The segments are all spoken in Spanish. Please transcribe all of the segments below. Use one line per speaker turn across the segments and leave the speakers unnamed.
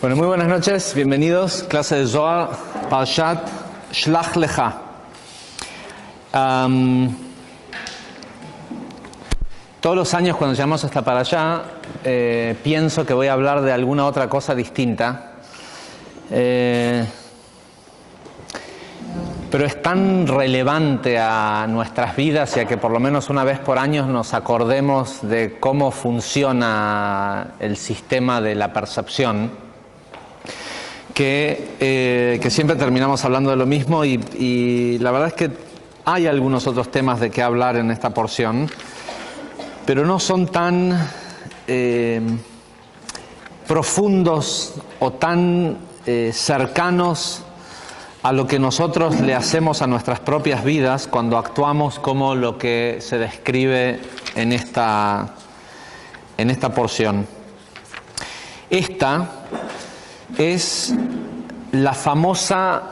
Bueno, muy buenas noches, bienvenidos. Clase de Zohar, Parashat Shlach Lecha. Todos los años cuando llegamos hasta para allá, pienso que voy a hablar de alguna otra cosa distinta. Pero es tan relevante a nuestras vidas y a que por lo menos una vez por año nos acordemos de cómo funciona el sistema de la percepción, que siempre terminamos hablando de lo mismo y la verdad es que hay algunos otros temas de qué hablar en esta porción, pero no son tan profundos o tan cercanos a lo que nosotros le hacemos a nuestras propias vidas cuando actuamos como lo que se describe en esta porción. Esta es la famosa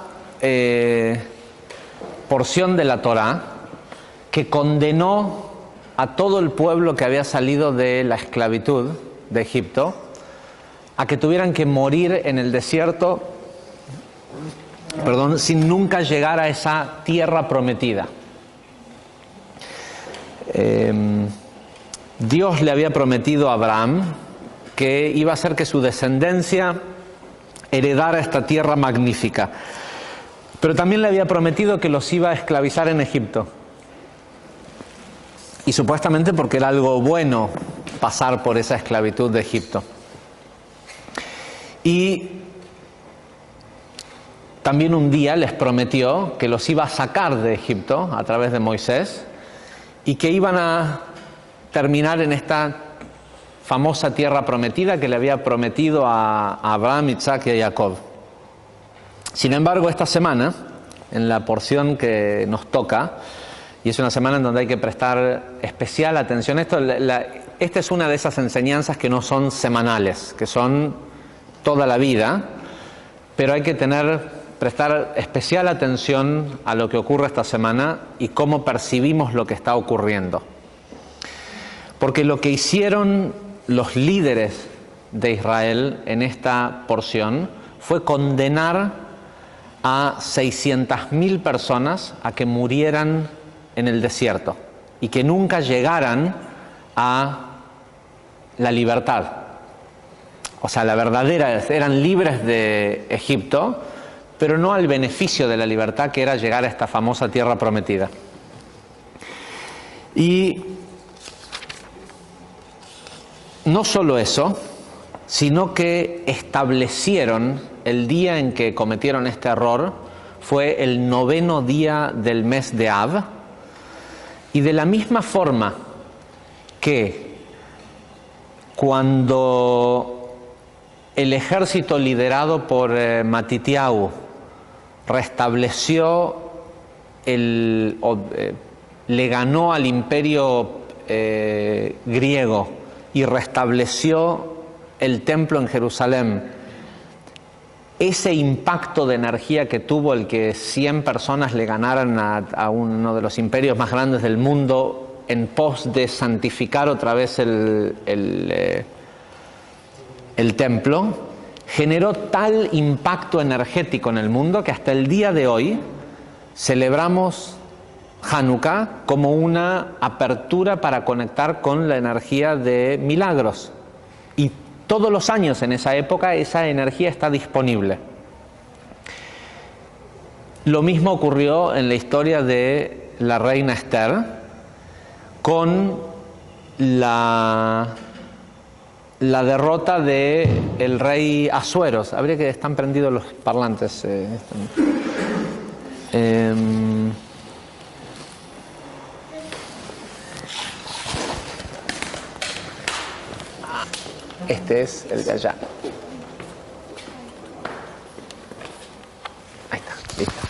porción de la Torá que condenó a todo el pueblo que había salido de la esclavitud de Egipto a que tuvieran que morir en el desierto, sin nunca llegar a esa tierra prometida. Dios le había prometido a Abraham que iba a hacer que su descendencia heredara esta tierra magnífica, pero también le había prometido que los iba a esclavizar en Egipto, y supuestamente porque era algo bueno pasar por esa esclavitud de Egipto. Y también un día les prometió que los iba a sacar de Egipto a través de Moisés y que iban a terminar en esta famosa tierra prometida que le había prometido a Abraham, Isaac y a Jacob. Sin embargo, esta semana, en la porción que nos toca, y es una semana en donde hay que prestar especial atención a esto, esta es una de esas enseñanzas que no son semanales, que son toda la vida, pero hay que prestar especial atención a lo que ocurre esta semana y cómo percibimos lo que está ocurriendo. Porque lo que hicieron los líderes de Israel en esta porción fue condenar a 600.000 personas a que murieran en el desierto y que nunca llegaran a la libertad. O sea, la verdadera, eran libres de Egipto, pero no al beneficio de la libertad que era llegar a esta famosa tierra prometida. Y no solo eso, sino que establecieron el día en que cometieron este error, fue el 9º día del mes de Av, y de la misma forma que cuando el ejército liderado por Matitiau restableció, le ganó al imperio griego y restableció el templo en Jerusalén, ese impacto de energía que tuvo el que 100 personas le ganaran a uno de los imperios más grandes del mundo en pos de santificar otra vez el templo, generó tal impacto energético en el mundo que hasta el día de hoy celebramos Hanukkah como una apertura para conectar con la energía de milagros. Y todos los años en esa época esa energía está disponible. Lo mismo ocurrió en la historia de la reina Esther con la derrota del rey Asueros. Habría que están prendidos los parlantes. Este es el de allá. Ahí está, listo.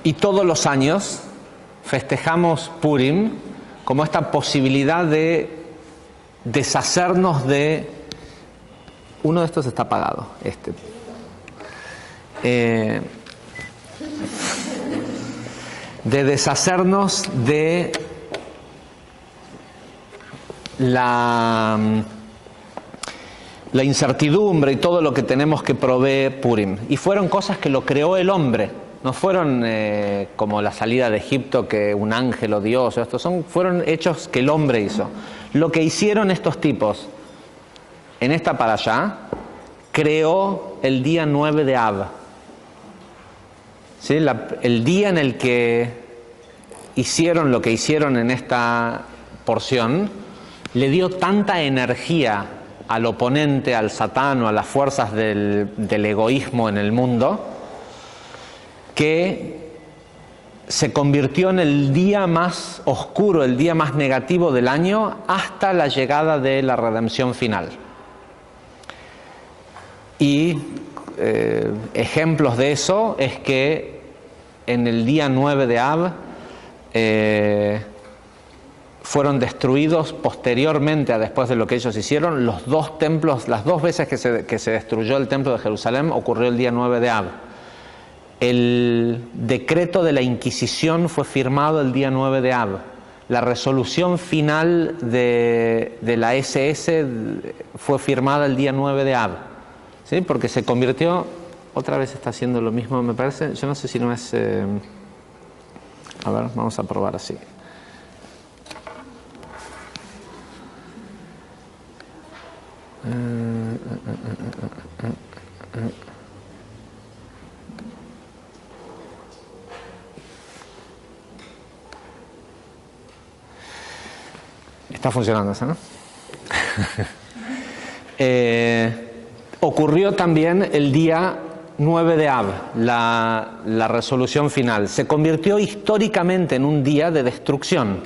Y todos los años festejamos Purim como esta posibilidad de deshacernos de... Uno de estos está apagado, de deshacernos de la incertidumbre y todo lo que tenemos que provee Purim. Y fueron cosas que lo creó el hombre, no fueron como la salida de Egipto que un ángel o Dios, fueron hechos que el hombre hizo. Lo que hicieron estos tipos en esta parashá creó el día 9 de Av. ¿Sí? El día en el que hicieron lo que hicieron en esta porción le dio tanta energía al oponente, al Satán o a las fuerzas del egoísmo en el mundo, que se convirtió en el día más oscuro, el día más negativo del año, hasta la llegada de la redención final. Y ejemplos de eso es que en el día 9 de Av fueron destruidos posteriormente a después de lo que ellos hicieron los dos templos. Las dos veces que se destruyó el templo de Jerusalén ocurrió el día 9 de Av. El decreto de la Inquisición fue firmado el día 9 de Av. La resolución final de la SS fue firmada el día 9 de Av. ¿Sí? Porque se convirtió, otra vez está haciendo lo mismo, me parece. Yo no sé si no es... a ver, vamos a probar así. Está funcionando eso, ¿no? Ocurrió también el día 9 de Av, la resolución final. Se convirtió históricamente en un día de destrucción.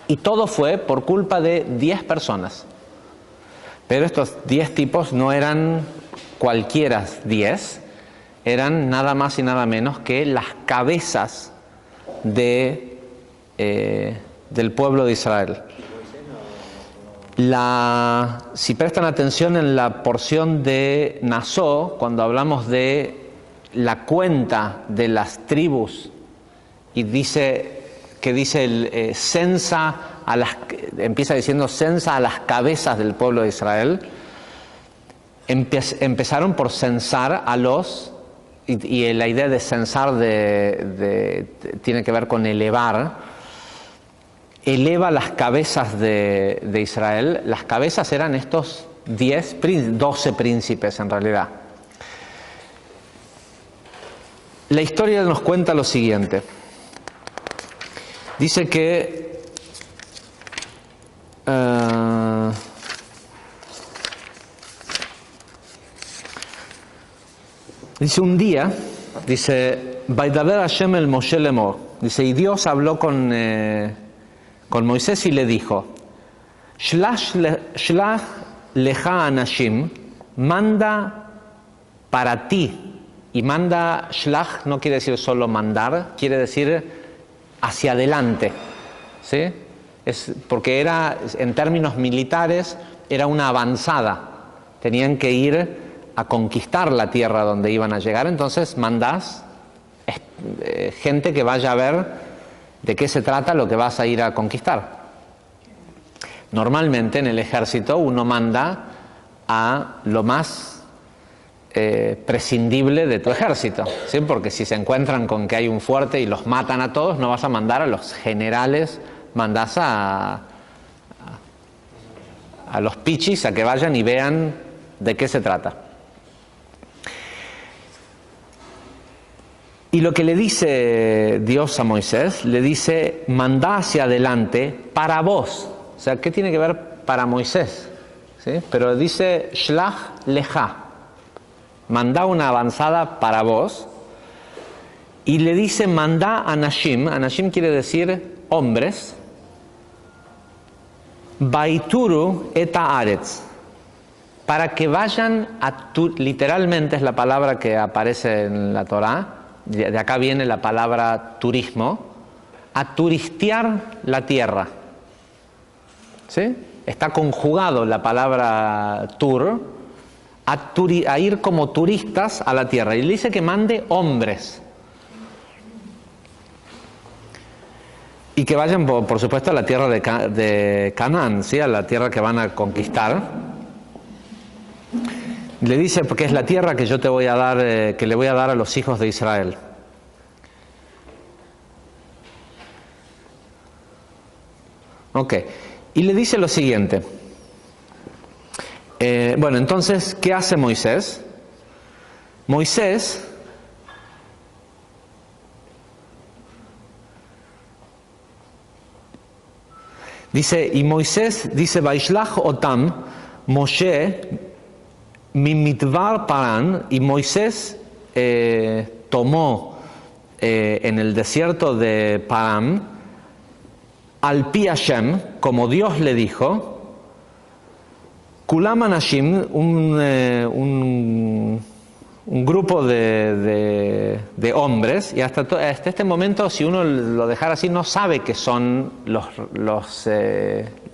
Y todo fue por culpa de 10 personas. Pero estos 10 tipos no eran cualquiera 10, eran nada más y nada menos que las cabezas del pueblo de Israel. Si prestan atención en la porción de Nassó, cuando hablamos de la cuenta de las tribus, y censa empieza diciendo censa a las cabezas del pueblo de Israel, empezaron por censar a los, y la idea de censar tiene que ver con elevar. Eleva las cabezas de Israel. Las cabezas eran estos 12 príncipes en realidad. La historia nos cuenta lo siguiente. Dice que dice un día, dice Vaidaber Hashem el Moshe lemor, dice, y Dios habló con Moisés y le dijo, Shlach lecha anashim, manda para ti. Y manda, shlach no quiere decir solo mandar, quiere decir hacia adelante, ¿sí? Porque en términos militares, era una avanzada. Tenían que ir a conquistar la tierra donde iban a llegar, entonces mandás gente que vaya a ver de qué se trata lo que vas a ir a conquistar. Normalmente en el ejército uno manda a lo más prescindible de tu ejército, ¿sí? Porque si se encuentran con que hay un fuerte y los matan a todos, no vas a mandar a los generales, mandás a los pichis a que vayan y vean de qué se trata. Y lo que le dice Dios a Moisés, le dice, mandá hacia adelante para vos. O sea, ¿qué tiene que ver para Moisés? ¿Sí? Pero dice, shlach lecha, mandá una avanzada para vos. Y le dice, mandá anashim, anashim quiere decir hombres, baituru eta aretz, para que vayan literalmente es la palabra que aparece en la Torá. De acá viene la palabra turismo, a turistear la tierra. ¿Sí? Está conjugado la palabra tur, a ir como turistas a la tierra. Y le dice que mande hombres. Y que vayan, por supuesto, a la tierra de Canaán, ¿sí? A la tierra que van a conquistar. Le dice, porque es la tierra que yo te voy a dar, que le voy a dar a los hijos de Israel. Ok, y le dice lo siguiente. Bueno, entonces, ¿qué hace Moisés? Moisés dice, Vaishlach otam, Moshe, Mimitvar Paran, y Moisés tomó en el desierto de Paran, al Pi Hashem, como Dios le dijo, Kulam Anashim, un grupo de hombres, y hasta este momento, si uno lo dejara así, no sabe que son los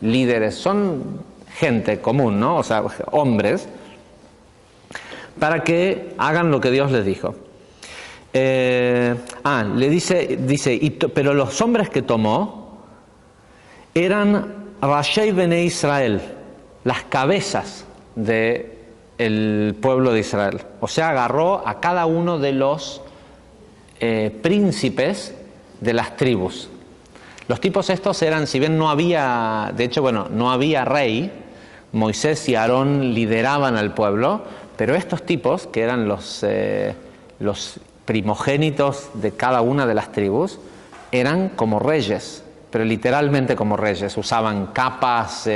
líderes, son gente común, ¿no? O sea, hombres, para que hagan lo que Dios les dijo. Le dice, pero los hombres que tomó eran Rashei Bene Israel, las cabezas del pueblo de Israel. O sea, agarró a cada uno de los príncipes de las tribus. Los tipos estos eran, si bien no había, de hecho, no había rey, Moisés y Aarón lideraban al pueblo, pero estos tipos, que eran los primogénitos de cada una de las tribus, eran como reyes, pero literalmente como reyes. Usaban capas,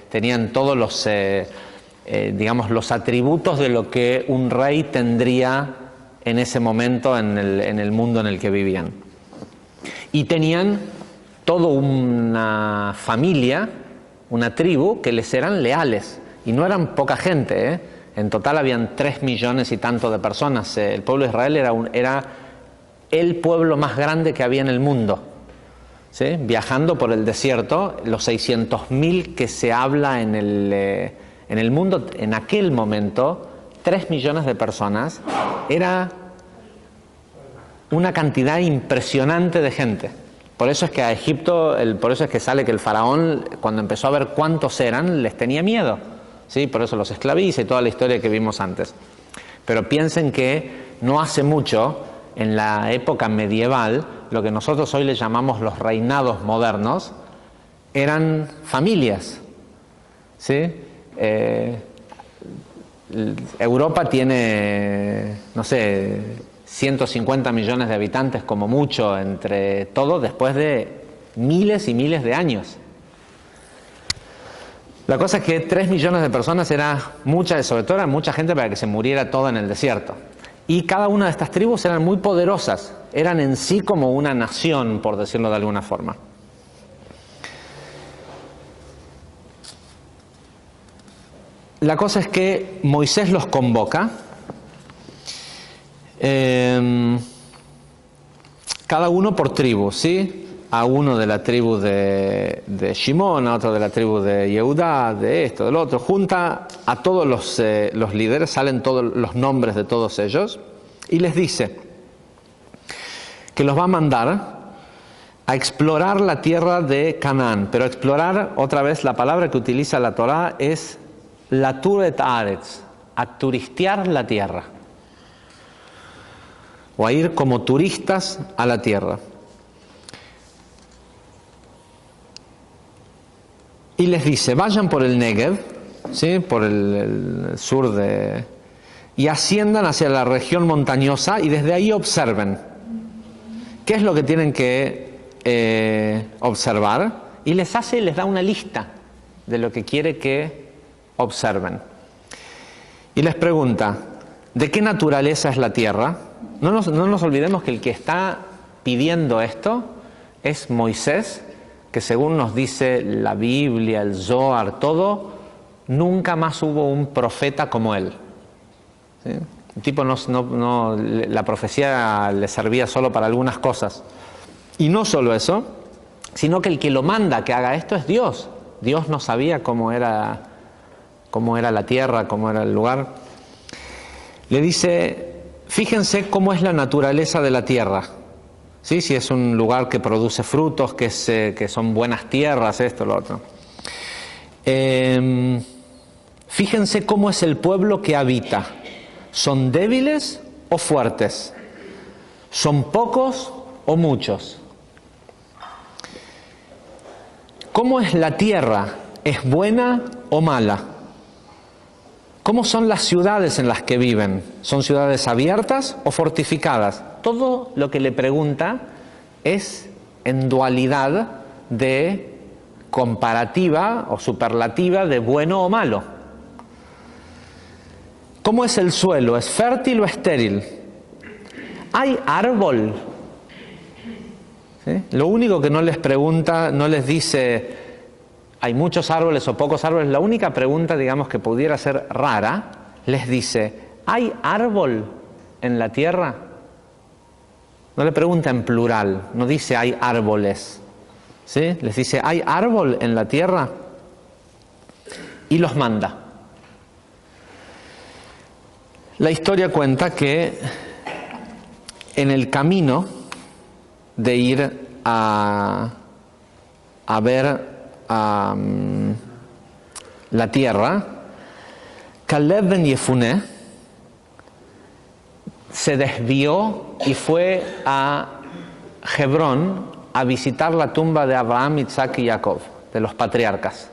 tenían todos los, los atributos de lo que un rey tendría en ese momento en el mundo en el que vivían. Y tenían toda una familia, una tribu, que les eran leales. Y no eran poca gente, En total habían 3 millones y tanto de personas. El pueblo de Israel era el pueblo más grande que había en el mundo. ¿Sí? Viajando por el desierto, los 600.000 que se habla en el mundo, en aquel momento, 3 millones de personas, era una cantidad impresionante de gente. Por eso es que a Egipto, por eso es que sale que el faraón, cuando empezó a ver cuántos eran, les tenía miedo. ¿Sí? Por eso los esclaviza y toda la historia que vimos antes. Pero piensen que no hace mucho, en la época medieval, lo que nosotros hoy le llamamos los reinados modernos, eran familias. ¿Sí? Europa tiene, 150 millones de habitantes como mucho entre todos, después de miles y miles de años. La cosa es que 3 millones de personas era mucha, sobre todo era mucha gente para que se muriera toda en el desierto. Y cada una de estas tribus eran muy poderosas, eran en sí como una nación, por decirlo de alguna forma. La cosa es que Moisés los convoca, cada uno por tribu, ¿sí? A uno de la tribu de Shimón, a otro de la tribu de Yehudá, de esto, del otro. Junta a todos los líderes, salen todos los nombres de todos ellos, y les dice que los va a mandar a explorar la tierra de Canaán. Pero explorar, otra vez, la palabra que utiliza la Torá es latur et haaretz, a turistear la tierra, o a ir como turistas a la tierra. Y les dice, vayan por el Negev, ¿sí? Por el sur y asciendan hacia la región montañosa y desde ahí observen. ¿Qué es lo que tienen que observar? Y les da una lista de lo que quiere que observen. Y les pregunta, ¿de qué naturaleza es la tierra? No nos olvidemos que el que está pidiendo esto es Moisés, que según nos dice la Biblia, el Zohar, todo, nunca más hubo un profeta como él. ¿Sí? El tipo la profecía le servía solo para algunas cosas. Y no solo eso, sino que el que lo manda que haga esto es Dios. Dios no sabía cómo era la tierra, cómo era el lugar. Le dice, fíjense cómo es la naturaleza de la tierra. ¿Sí? Si es un lugar que produce frutos, que son buenas tierras, esto, lo otro. Fíjense cómo es el pueblo que habita. ¿Son débiles o fuertes? ¿Son pocos o muchos? ¿Cómo es la tierra? ¿Es buena o mala? ¿Cómo son las ciudades en las que viven? ¿Son ciudades abiertas o fortificadas? Todo lo que le pregunta es en dualidad de comparativa o superlativa de bueno o malo. ¿Cómo es el suelo? ¿Es fértil o estéril? ¿Hay árbol? ¿Sí? Lo único que no les pregunta, no les dice hay muchos árboles o pocos árboles. La única pregunta, digamos, que pudiera ser rara, les dice, ¿hay árbol en la tierra? No le pregunta en plural, no dice hay árboles. ¿Sí? Les dice, ¿hay árbol en la tierra? Y los manda. La historia cuenta que en el camino de ir a ver la tierra, Caleb ben Yefuné se desvió y fue a Hebrón a visitar la tumba de Abraham, Isaac y Jacob, de los patriarcas.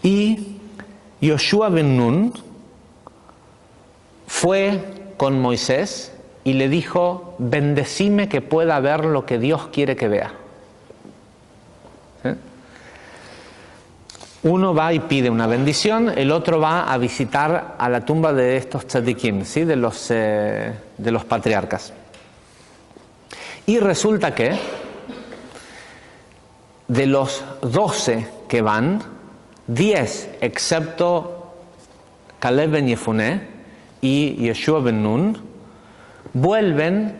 Y Yoshua ben Nun fue con Moisés y le dijo, bendecime que pueda ver lo que Dios quiere que vea. ¿Sí? Uno va y pide una bendición, el otro va a visitar a la tumba de estos tzadikim, ¿sí? de los patriarcas. Y resulta que de los 12 que van, 10, excepto Caleb ben Yefuné y Yoshua ben Nun, vuelven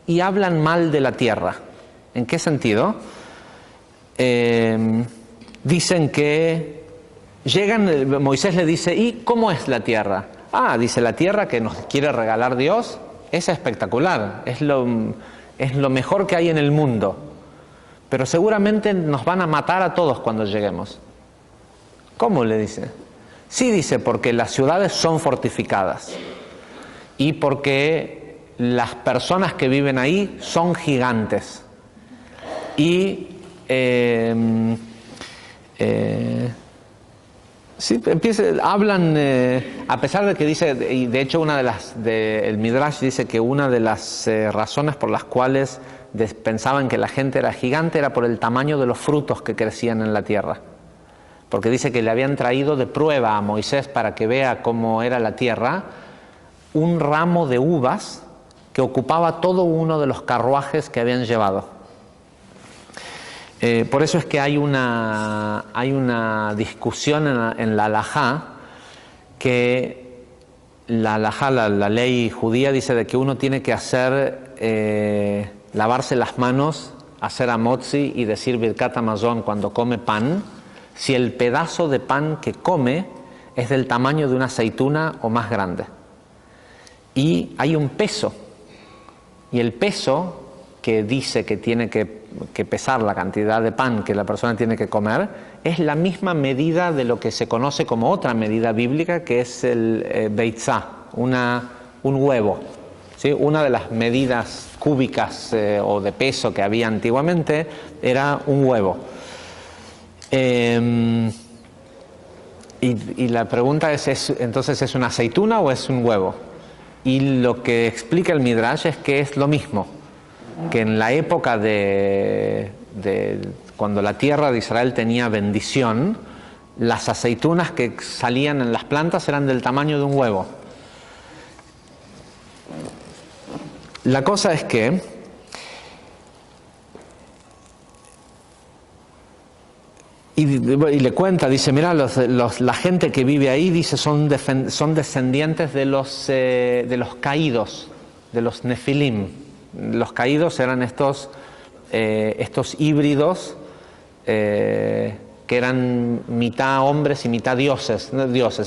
y hablan mal de la tierra. ¿En qué sentido? Dicen que llegan, Moisés le dice, ¿y cómo es la tierra? Ah, dice, la tierra que nos quiere regalar Dios es espectacular, es lo mejor que hay en el mundo, pero seguramente nos van a matar a todos cuando lleguemos. ¿Cómo? Le dice. Sí, dice, porque las ciudades son fortificadas y porque las personas que viven ahí son gigantes. Y sí, hablan, a pesar de que dice, y de hecho el Midrash dice que una de las razones por las cuales pensaban que la gente era gigante era por el tamaño de los frutos que crecían en la tierra. Porque dice que le habían traído de prueba a Moisés para que vea cómo era la tierra, un ramo de uvas que ocupaba todo uno de los carruajes que habían llevado. Por eso es que hay una discusión en la halajá, que la halajá, la ley judía, dice de que uno tiene que lavarse las manos, hacer amotzi y decir birkat hamazon cuando come pan, si el pedazo de pan que come es del tamaño de una aceituna o más grande. Y hay un peso, y el peso que dice que tiene que pesar la cantidad de pan que la persona tiene que comer es la misma medida de lo que se conoce como otra medida bíblica, que es el beitzá, un huevo, ¿sí? Una de las medidas cúbicas o de peso que había antiguamente era un huevo. Y la pregunta es, entonces, ¿es una aceituna o es un huevo? Y lo que explica el Midrash es que es lo mismo, que en la época de cuando la tierra de Israel tenía bendición, las aceitunas que salían en las plantas eran del tamaño de un huevo. La cosa es que y le cuenta, dice, mira, la gente que vive ahí, dice, son descendientes de los caídos, de los nefilim. Los caídos eran estos híbridos que eran mitad hombres y mitad dioses,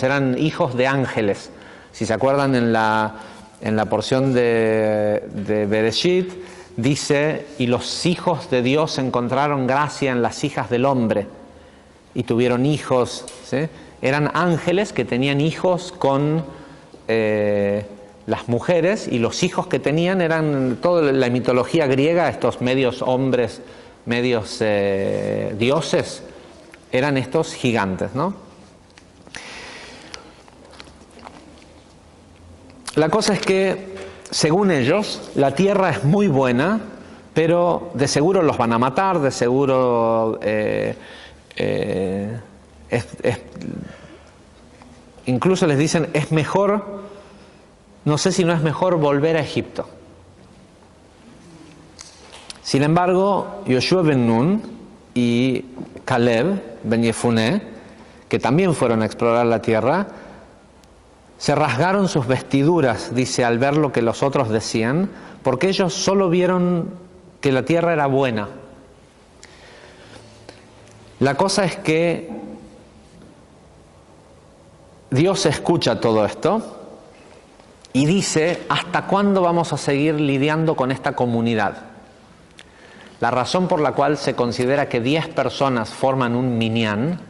eran hijos de ángeles. Si se acuerdan, en la porción de Bereshit dice, y los hijos de Dios encontraron gracia en las hijas del hombre y tuvieron hijos, ¿sí? Eran ángeles que tenían hijos con las mujeres, y los hijos que tenían eran, toda la mitología griega, estos medios hombres, medios dioses, eran estos gigantes, ¿no? La cosa es que, según ellos, la tierra es muy buena, pero de seguro los van a matar, de seguro incluso les dicen, es mejor, no sé si no es mejor volver a Egipto. Sin embargo, Yoshua ben Nun y Caleb ben Yefuné, que también fueron a explorar la tierra, se rasgaron sus vestiduras, dice, al ver lo que los otros decían, porque ellos solo vieron que la tierra era buena. La cosa es que Dios escucha todo esto y dice, ¿hasta cuándo vamos a seguir lidiando con esta comunidad? La razón por la cual se considera que 10 personas forman un minyan,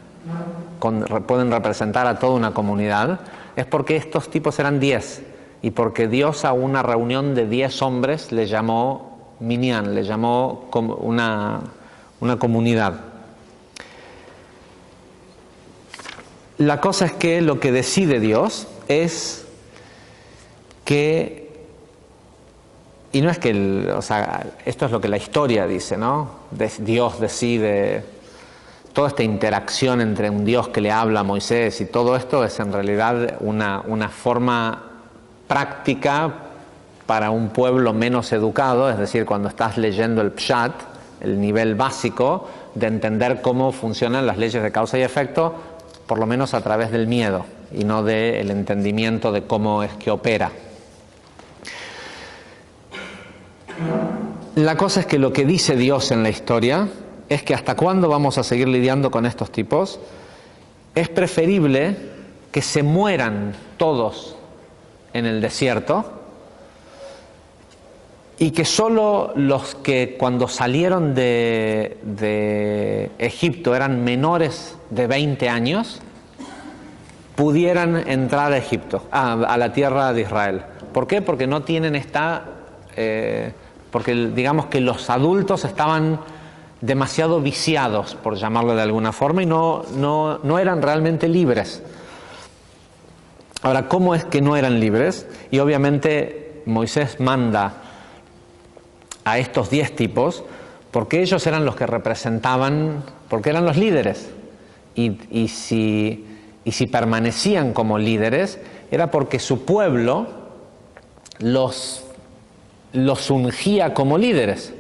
pueden representar a toda una comunidad, es porque estos tipos eran 10, y porque Dios a una reunión de 10 hombres le llamó minyan, le llamó como una comunidad. La cosa es que lo que decide Dios es que, y no es que, o sea, esto es lo que la historia dice, ¿no? Dios decide, toda esta interacción entre un Dios que le habla a Moisés y todo esto es en realidad una forma práctica para un pueblo menos educado, es decir, cuando estás leyendo el Pshat, el nivel básico de entender cómo funcionan las leyes de causa y efecto, por lo menos a través del miedo y no del entendimiento de cómo es que opera. La cosa es que lo que dice Dios en la historia es que hasta cuándo vamos a seguir lidiando con estos tipos. Es preferible que se mueran todos en el desierto y que solo los que cuando salieron de Egipto eran menores de 20 años pudieran entrar a Egipto, a la tierra de Israel. ¿Por qué? Porque no tienen porque digamos que los adultos estaban demasiado viciados, por llamarlo de alguna forma, y no eran realmente libres. Ahora, ¿cómo es que no eran libres? Y obviamente Moisés manda a estos 10 tipos porque ellos eran los que representaban, porque eran los líderes. Y si permanecían como líderes, era porque su pueblo los ungía como líderes.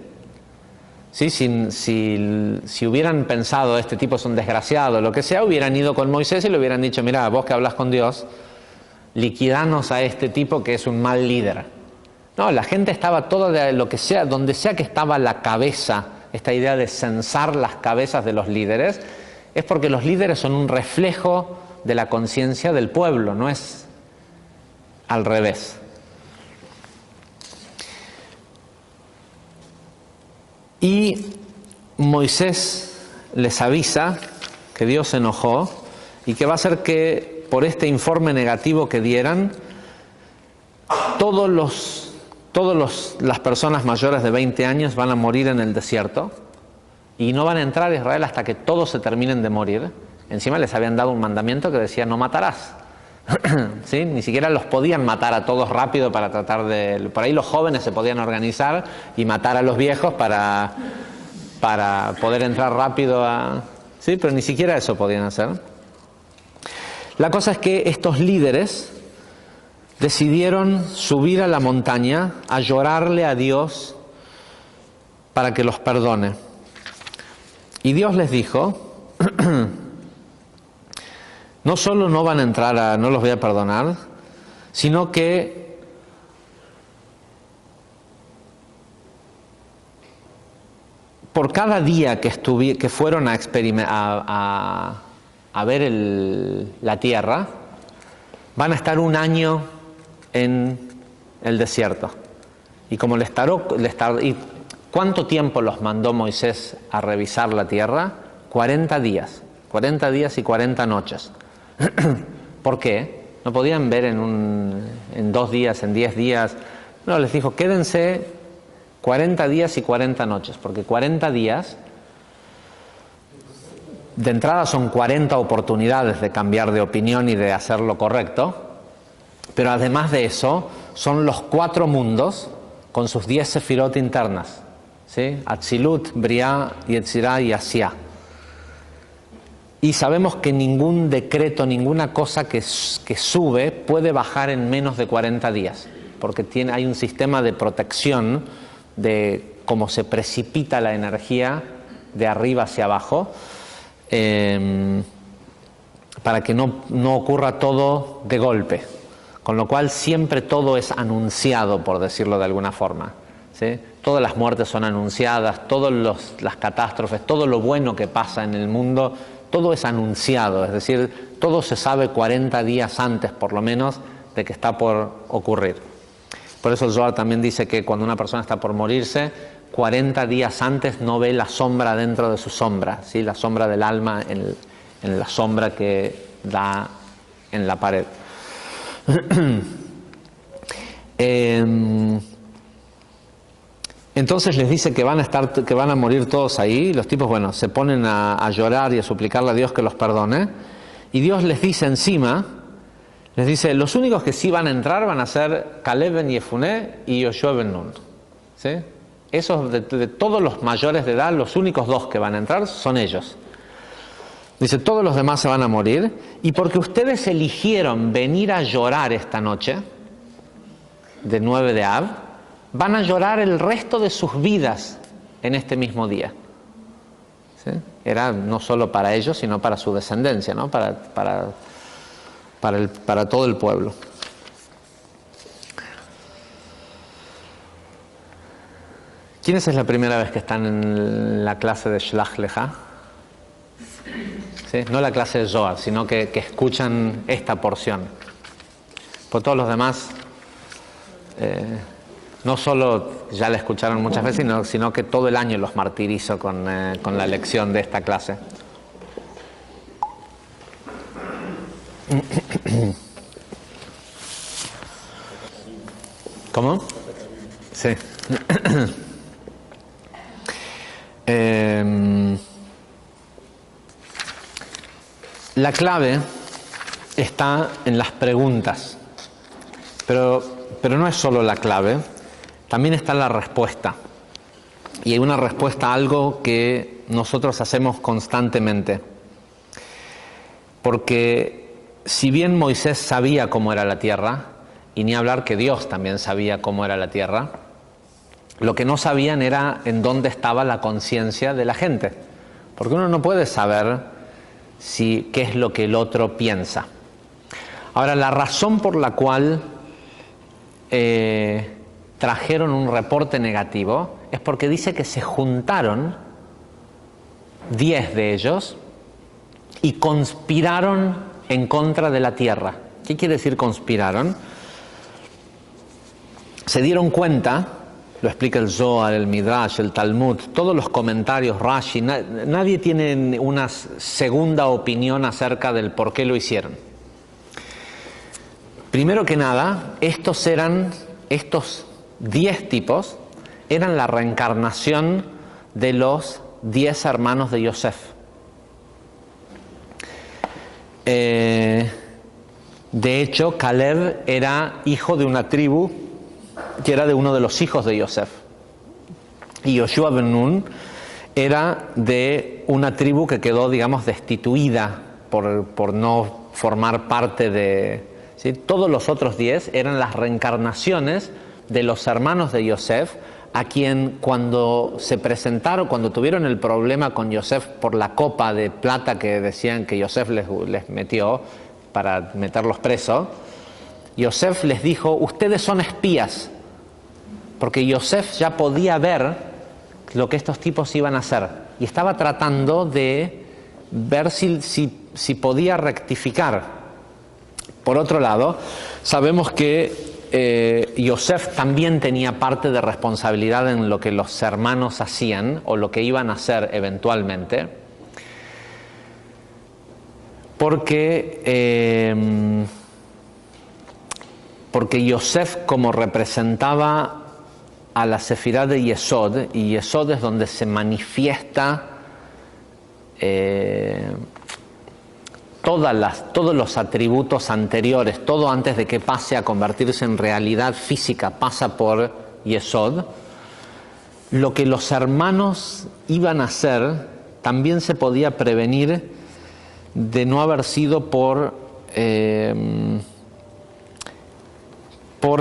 ¿Sí? Si hubieran pensado, este tipo es un desgraciado, lo que sea, hubieran ido con Moisés y le hubieran dicho, mira, vos que hablas con Dios, liquidanos a este tipo que es un mal líder. No, la gente estaba toda de lo que sea, donde sea que estaba la cabeza, esta idea de censar las cabezas de los líderes, es porque los líderes son un reflejo de la conciencia del pueblo, no es al revés. Y Moisés les avisa que Dios se enojó y que va a hacer que por este informe negativo que dieran, las personas mayores de 20 años van a morir en el desierto y no van a entrar a Israel hasta que todos se terminen de morir. Encima les habían dado un mandamiento que decía no matarás. ¿Sí? Ni siquiera los podían matar a todos rápido para tratar de... Por ahí los jóvenes se podían organizar y matar a los viejos para poder entrar rápido a... ¿Sí? Pero ni siquiera eso podían hacer. La cosa es que estos líderes decidieron subir a la montaña a llorarle a Dios para que los perdone. Y Dios les dijo... No solo no van a entrar, no los voy a perdonar, sino que por cada día que fueron a ver la tierra, van a estar un año en el desierto. Y como ¿y cuánto tiempo los mandó Moisés a revisar la tierra? 40 días. 40 días y 40 noches. ¿Por qué? No podían ver en 2 días, en 10 días. No, les dijo, quédense 40 días y 40 noches, porque 40 días, de entrada son 40 oportunidades de cambiar de opinión y de hacer lo correcto, pero además de eso, son los 4 mundos con sus 10 sefirot internas, ¿sí? Atzilut, Briah, Yetzirah y Asiá. Y sabemos que ningún decreto, ninguna cosa que sube puede bajar en menos de 40 días, porque hay un sistema de protección de cómo se precipita la energía de arriba hacia abajo, para que no ocurra todo de golpe. Con lo cual siempre todo es anunciado, por decirlo de alguna forma, ¿sí? Todas las muertes son anunciadas, todas las catástrofes, todo lo bueno que pasa en el mundo, todo es anunciado, es decir, todo se sabe 40 días antes, por lo menos, de que está por ocurrir. Por eso el Zohar también dice que cuando una persona está por morirse, 40 días antes no ve la sombra dentro de su sombra, ¿sí? La sombra del alma en la sombra que da en la pared. Entonces les dice que van a morir todos ahí. Los tipos, bueno, se ponen a llorar y a suplicarle a Dios que los perdone. Y Dios les dice encima, les dice, los únicos que sí van a entrar van a ser Caleb ben Yefuné y Yoshua ben Nun, ¿sí? Esos de todos los mayores de edad, los únicos 2 que van a entrar son ellos. Dice, todos los demás se van a morir, y porque ustedes eligieron venir a llorar esta noche, de 9 de Av, van a llorar el resto de sus vidas en este mismo día. ¿Sí? Era no solo para ellos, sino para su descendencia, ¿no? Para todo el pueblo. ¿Quiénes es la primera vez que están en la clase de Shlach Lecha? ¿Sí? No la clase de Zohar, sino que escuchan esta porción. Por todos los demás, no solo ya la escucharon muchas veces, sino que todo el año los martirizo con la lección de esta clase. ¿Cómo? Sí. La clave está en las preguntas, pero no es solo la clave, también está la respuesta. Y hay una respuesta a algo que nosotros hacemos constantemente. Porque si bien Moisés sabía cómo era la tierra, y ni hablar que Dios también sabía cómo era la tierra, lo que no sabían era en dónde estaba la conciencia de la gente. Porque uno no puede saber qué es lo que el otro piensa. Ahora, la razón por la cual trajeron un reporte negativo es porque dice que se juntaron 10 de ellos y conspiraron en contra de la tierra. ¿Qué quiere decir conspiraron? Se dieron cuenta, lo explica el Zohar, el Midrash, el Talmud, todos los comentarios, Rashi, nadie tiene una segunda opinión acerca del por qué lo hicieron. Primero que nada, estos 10 tipos eran la reencarnación de los 10 hermanos de Yosef. De hecho, Caleb era hijo de una tribu que era de uno de los hijos de Yosef. Y Yoshua ben Nun era de una tribu que quedó, digamos, destituida por no formar parte de... ¿sí? Todos los otros 10 eran las reencarnaciones de los hermanos de Yosef, a quien cuando se presentaron, cuando tuvieron el problema con Yosef por la copa de plata que decían que Yosef les metió para meterlos presos, Yosef les dijo, ustedes son espías, porque Yosef ya podía ver lo que estos tipos iban a hacer y estaba tratando de ver si podía rectificar. Por otro lado, sabemos que Yosef también tenía parte de responsabilidad en lo que los hermanos hacían o lo que iban a hacer eventualmente. porque Yosef, como representaba a la Sefirá de Yesod, y Yesod es donde se manifiesta todos los atributos anteriores, todo antes de que pase a convertirse en realidad física, pasa por Yesod. Lo que los hermanos iban a hacer también se podía prevenir de no haber sido por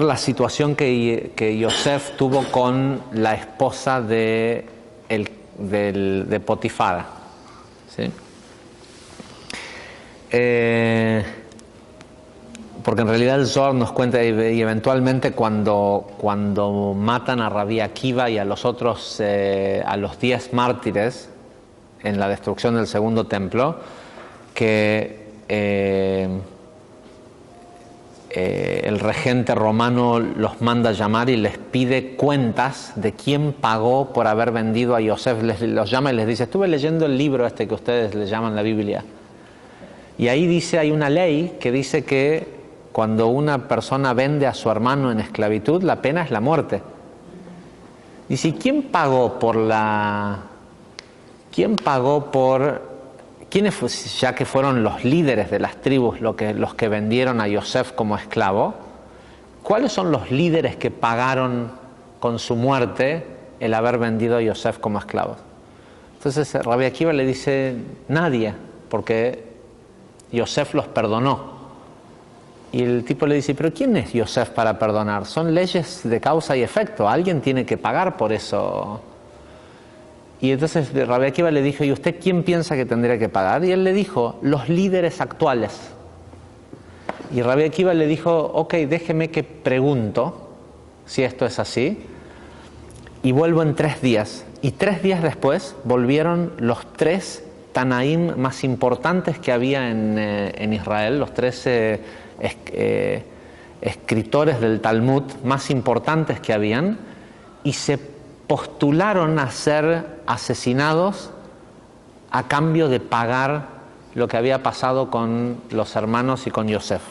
la situación que Yosef tuvo con la esposa de Potifar, ¿sí? Porque en realidad el Zohar nos cuenta, y eventualmente cuando matan a Rabbi Akiva y a los otros, a los 10 mártires en la destrucción del segundo templo, que el regente romano los manda a llamar y les pide cuentas de quién pagó por haber vendido a Yosef. Los llama y les dice: estuve leyendo el libro que ustedes le llaman la Biblia, y ahí dice, hay una ley que dice que cuando una persona vende a su hermano en esclavitud, la pena es la muerte. Dice: ¿quién pagó quiénes, ya que fueron los líderes de las tribus los que vendieron a Yosef como esclavo? ¿Cuáles son los líderes que pagaron con su muerte el haber vendido a Yosef como esclavo? Entonces Rabbi Akiva le dice: nadie, porque Yosef los perdonó. Y el tipo le dice: ¿pero quién es Yosef para perdonar? Son leyes de causa y efecto, alguien tiene que pagar por eso. Y entonces Rabbi Akiva le dijo: ¿y usted quién piensa que tendría que pagar? Y él le dijo: los líderes actuales. Y Rabbi Akiva le dijo: ok, déjeme que pregunto si esto es así, y vuelvo en 3 días. Y 3 días después volvieron los 3 Tanaim más importantes que había en Israel, los 3 escritores del Talmud más importantes que habían, y se postularon a ser asesinados a cambio de pagar lo que había pasado con los hermanos y con Yosef.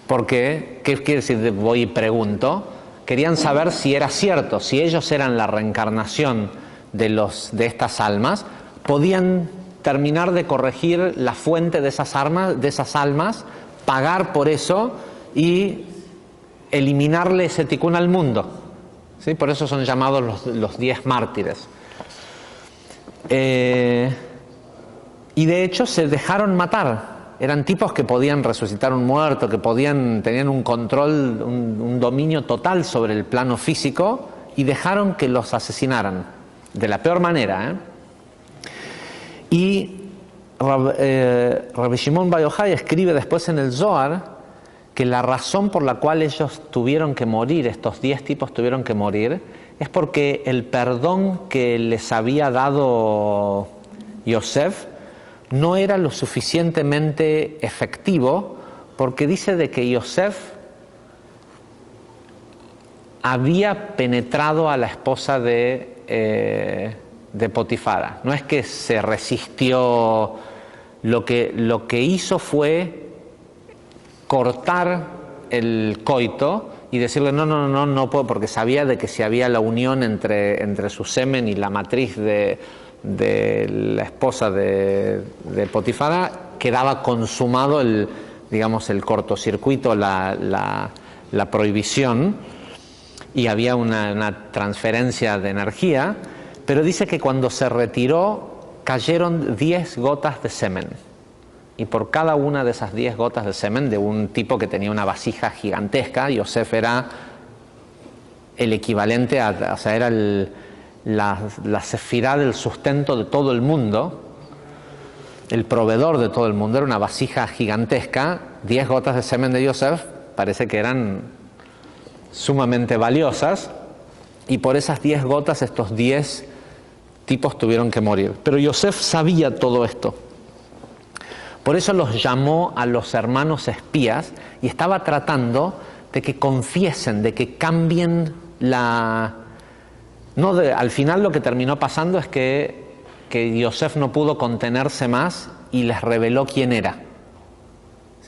Porque, ¿qué quiere decir? Voy y pregunto. Querían saber si era cierto, si ellos eran la reencarnación de estas almas, podían terminar de corregir la fuente de esas almas, pagar por eso y eliminarle ese tikkun al mundo. ¿Sí? Por eso son llamados los 10 mártires. Y de hecho se dejaron matar. Eran tipos que podían resucitar un muerto, que tenían un control, un dominio total sobre el plano físico, y dejaron que los asesinaran de la peor manera. Y Rabbi Shimon Bar Yochai escribe después en el Zohar que la razón por la cual ellos tuvieron que morir, estos 10 tipos tuvieron que morir, es porque el perdón que les había dado Yosef no era lo suficientemente efectivo, porque dice de que Yosef había penetrado a la esposa de Potifara. No es que se resistió, lo que hizo fue cortar el coito y decirle no puedo, porque sabía de que si había la unión entre su semen y la matriz de la esposa de Potifara, quedaba consumado el cortocircuito, la prohibición, y había una transferencia de energía. Pero dice que cuando se retiró cayeron 10 gotas de semen, y por cada una de esas 10 gotas de semen de un tipo que tenía una vasija gigantesca, Yosef era el equivalente era la sefirá del sustento de todo el mundo, el proveedor de todo el mundo, era una vasija gigantesca. 10 gotas de semen de Yosef parece que eran sumamente valiosas, y por esas 10 gotas estos 10 tipos tuvieron que morir. Pero Yosef sabía todo esto. Por eso los llamó a los hermanos espías y estaba tratando de que confiesen, de que cambien al final lo que terminó pasando es que Yosef no pudo contenerse más y les reveló quién era.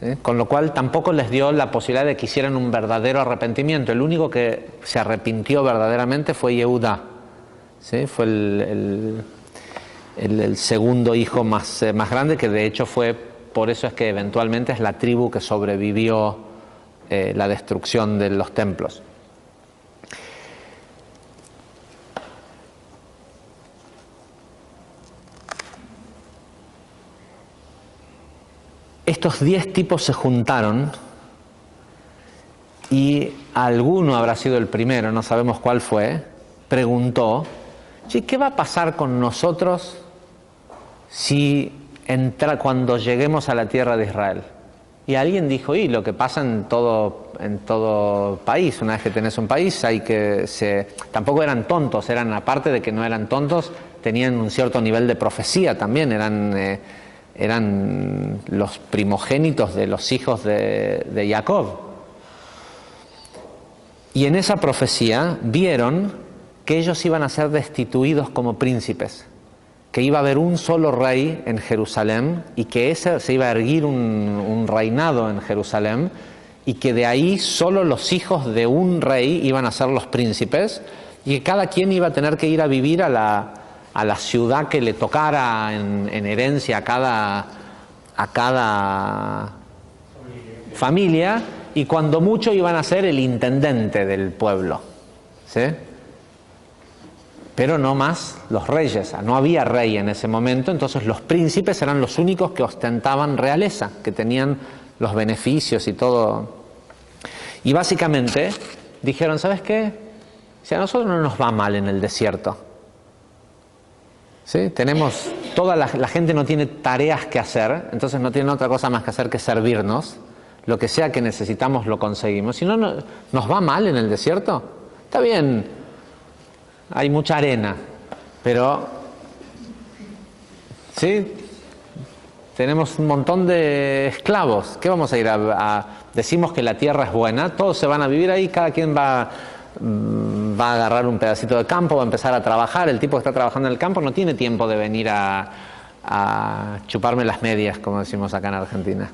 ¿Sí? Con lo cual tampoco les dio la posibilidad de que hicieran un verdadero arrepentimiento. El único que se arrepintió verdaderamente fue Yehudá. ¿Sí? Fue el segundo hijo más grande, que de hecho fue, por eso es que eventualmente es la tribu que sobrevivió la destrucción de los templos. Estos 10 tipos se juntaron y alguno habrá sido el primero, no sabemos cuál fue, preguntó: ¿qué va a pasar con nosotros cuando lleguemos a la tierra de Israel? Y alguien dijo: lo que pasa en todo país, una vez que tenés un país tampoco eran tontos, aparte de que no eran tontos, tenían un cierto nivel de profecía también, eran los primogénitos de los hijos de Jacob. Y en esa profecía vieron que ellos iban a ser destituidos como príncipes, que iba a haber un solo rey en Jerusalén y que se iba a erguir un reinado en Jerusalén, y que de ahí solo los hijos de un rey iban a ser los príncipes, y que cada quien iba a tener que ir a vivir a la ciudad que le tocara en herencia a cada familia, y cuando mucho iban a ser el intendente del pueblo, ¿sí? Pero no más los reyes, no había rey en ese momento, entonces los príncipes eran los únicos que ostentaban realeza, que tenían los beneficios y todo. Y básicamente dijeron: ¿sabes qué? Si a nosotros no nos va mal en el desierto, ¿sí? La gente no tiene tareas que hacer, entonces no tienen otra cosa más que hacer que servirnos, lo que sea que necesitamos lo conseguimos. Si no nos va mal en el desierto, está bien, hay mucha arena, pero ¿sí? Tenemos un montón de esclavos. ¿Qué vamos a ir decimos que la tierra es buena, todos se van a vivir ahí, cada quien va a agarrar un pedacito de campo, va a empezar a trabajar. El tipo que está trabajando en el campo no tiene tiempo de venir a chuparme las medias, como decimos acá en Argentina.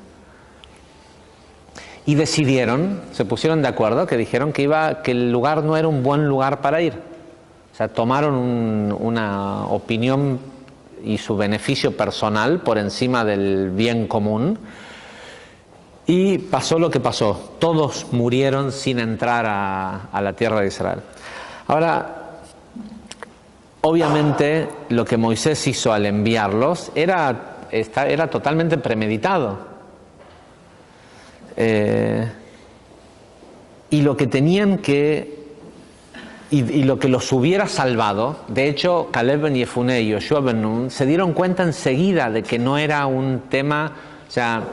Y se pusieron de acuerdo, que dijeron que el lugar no era un buen lugar para ir. O sea, tomaron una opinión y su beneficio personal por encima del bien común, y pasó lo que pasó. Todos murieron sin entrar a la tierra de Israel. Ahora, obviamente lo que Moisés hizo al enviarlos era totalmente premeditado. Y lo que tenían y lo que los hubiera salvado, de hecho Caleb ben Yefuné y Yoshua ben Nun se dieron cuenta enseguida de que no era un tema, o sea,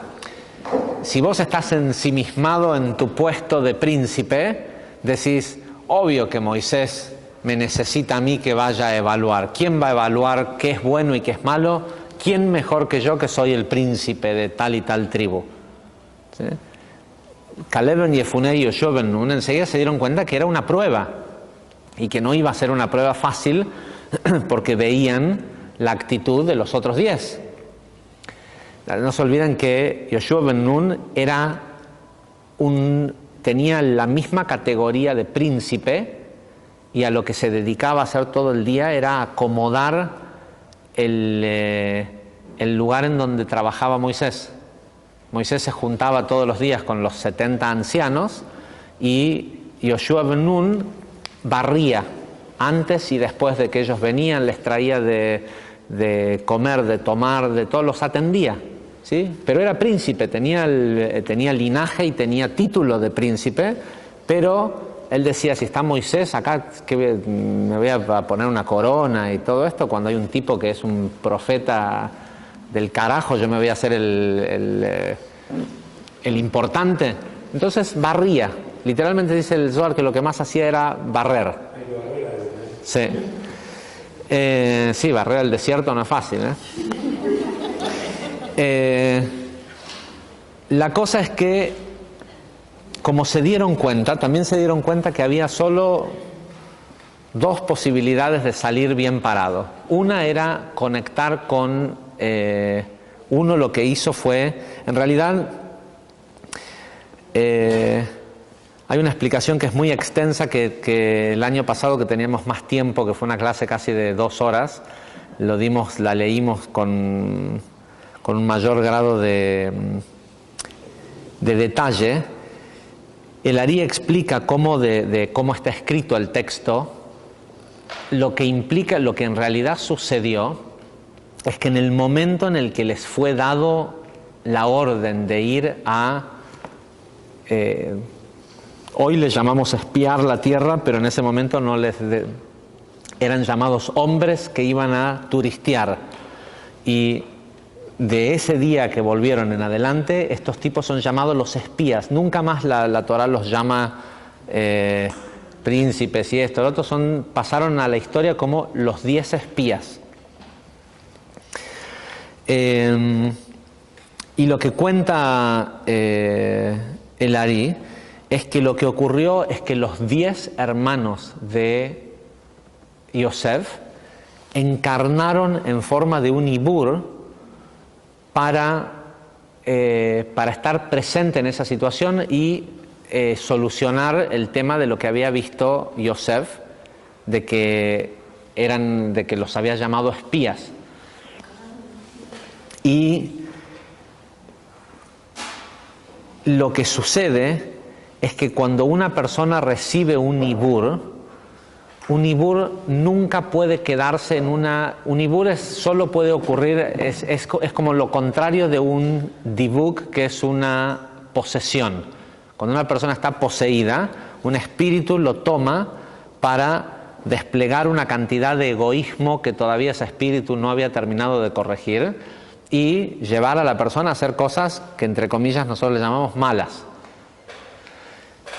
si vos estás ensimismado en tu puesto de príncipe, decís: obvio que Moisés me necesita a mí que vaya a evaluar. ¿Quién va a evaluar qué es bueno y qué es malo? ¿Quién mejor que yo, que soy el príncipe de tal y tal tribu? ¿Sí? Caleb ben Yefuné y Yoshua ben Nun enseguida se dieron cuenta que era una prueba, y que no iba a ser una prueba fácil, porque veían la actitud de los otros 10. No se olviden que Yoshua ben Nun tenía la misma categoría de príncipe, y a lo que se dedicaba a hacer todo el día era acomodar el lugar en donde trabajaba Moisés. Moisés se juntaba todos los días con los 70 ancianos, y Yoshua ben Nun barría antes y después de que ellos venían, les traía de comer, de tomar, de todo, los atendía, ¿sí? Pero era príncipe, tenía linaje y tenía título de príncipe, pero él decía: si está Moisés acá, que me voy a poner una corona y todo esto, cuando hay un tipo que es un profeta del carajo, yo me voy a hacer el importante. Entonces barría. Literalmente dice el Zohar que lo que más hacía era barrer. Sí. Sí, barrer el desierto no es fácil, La cosa es que, como también se dieron cuenta que había solo 2 posibilidades de salir bien parado. Una era conectar con Uno lo que hizo fue, en realidad, hay una explicación que es muy extensa, que el año pasado, que teníamos más tiempo, que fue una clase casi de 2 horas, la leímos con un mayor grado de detalle. El Ari explica cómo está escrito el texto. Lo que implica, lo que en realidad sucedió, es que en el momento en el que les fue dado la orden de ir a, hoy les llamamos espiar la tierra, pero en ese momento eran llamados hombres que iban a turistear, y de ese día que volvieron en adelante, estos tipos son llamados los espías. Nunca más la Torá los llama príncipes y esto. Los otros pasaron a la historia como los 10 espías. Y lo que cuenta el Ari es que lo que ocurrió es que los 10 hermanos de Yosef encarnaron en forma de un ibur para estar presente en esa situación y solucionar el tema de lo que había visto Yosef, de que los había llamado espías. Y lo que sucede es que cuando una persona recibe un ibur nunca puede quedarse en un ibur solo puede ocurrir, es como lo contrario de un dibuk, que es una posesión. Cuando una persona está poseída, un espíritu lo toma para desplegar una cantidad de egoísmo que todavía ese espíritu no había terminado de corregir, y llevar a la persona a hacer cosas que entre comillas nosotros le llamamos malas.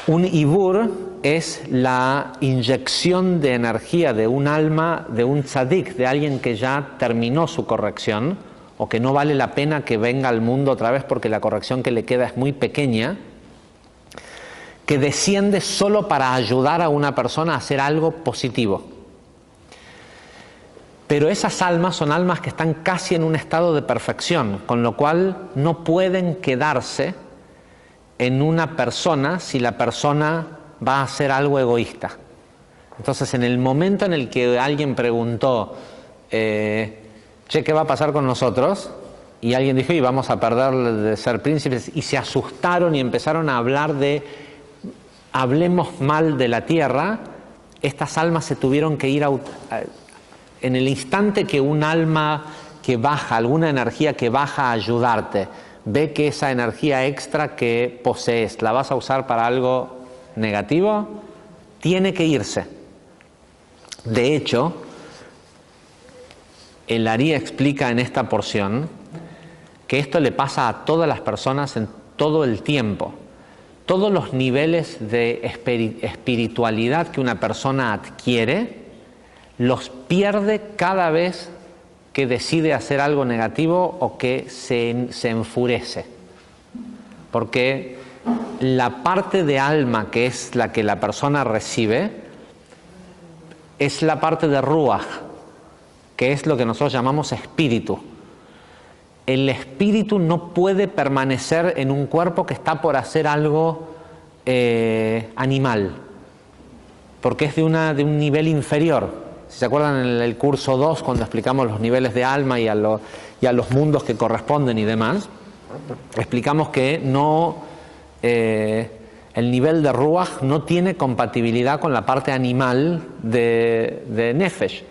Un ibur es la inyección de energía de un alma, de un tzadik, de alguien que ya terminó su corrección, o que no vale la pena que venga al mundo otra vez porque la corrección que le queda es muy pequeña, que desciende solo para ayudar a una persona a hacer algo positivo. Pero esas almas son almas que están casi en un estado de perfección, con lo cual no pueden quedarse en una persona si la persona va a hacer algo egoísta. Entonces, en el momento en el que alguien preguntó, ¿qué va a pasar con nosotros? Y alguien dijo, y vamos a perder de ser príncipes, y se asustaron y empezaron a hablar de, hablemos mal de la tierra, estas almas se tuvieron que ir en el instante que un alma que baja, alguna energía que baja a ayudarte, ve que esa energía extra que posees la vas a usar para algo negativo, tiene que irse. De hecho, el Ari explica en esta porción que esto le pasa a todas las personas en todo el tiempo. Todos los niveles de espiritualidad que una persona adquiere, los pierde cada vez que decide hacer algo negativo o que se enfurece. Porque la parte de alma, que es la que la persona recibe, es la parte de ruach, que es lo que nosotros llamamos espíritu. El espíritu no puede permanecer en un cuerpo que está por hacer algo animal, porque es de un nivel inferior. Si se acuerdan en el curso 2, cuando explicamos los niveles de alma y a los mundos que corresponden y demás, explicamos que el nivel de Ruach no tiene compatibilidad con la parte animal de Nefesh.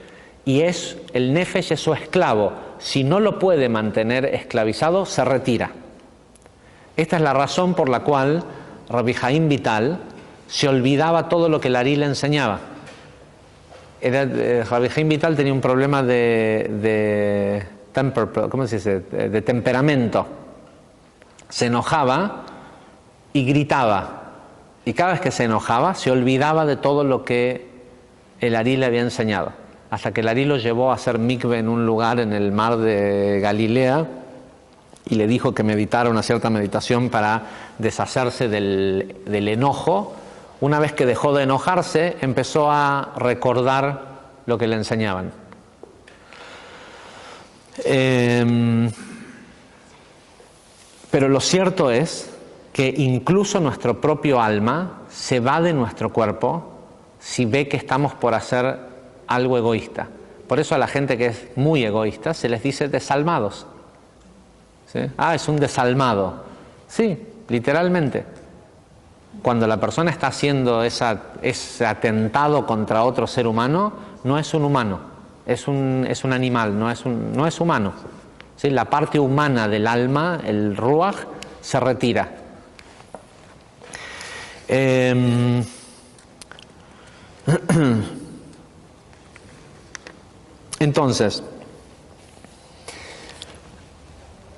Y el Nefesh es su esclavo. Si no lo puede mantener esclavizado, se retira. Esta es la razón por la cual Rabbi Haim Vital se olvidaba todo lo que el Ari le enseñaba. Rabbi Haim Vital tenía un problema de temperamento. Se enojaba y gritaba. Y cada vez que se enojaba, se olvidaba de todo lo que el Ari le había enseñado. Hasta que el Ari lo llevó a hacer mikve en un lugar en el mar de Galilea y le dijo que meditara una cierta meditación para deshacerse del enojo. Una vez que dejó de enojarse, empezó a recordar lo que le enseñaban. Pero lo cierto es que incluso nuestro propio alma se va de nuestro cuerpo si ve que estamos por hacer algo egoísta. Por eso a la gente que es muy egoísta se les dice desalmados. ¿Sí? Ah, es un desalmado. Sí, literalmente. Cuando la persona está haciendo ese atentado contra otro ser humano, no es un humano, es un animal, no es humano. ¿Sí? La parte humana del alma, el ruaj, se retira. Entonces,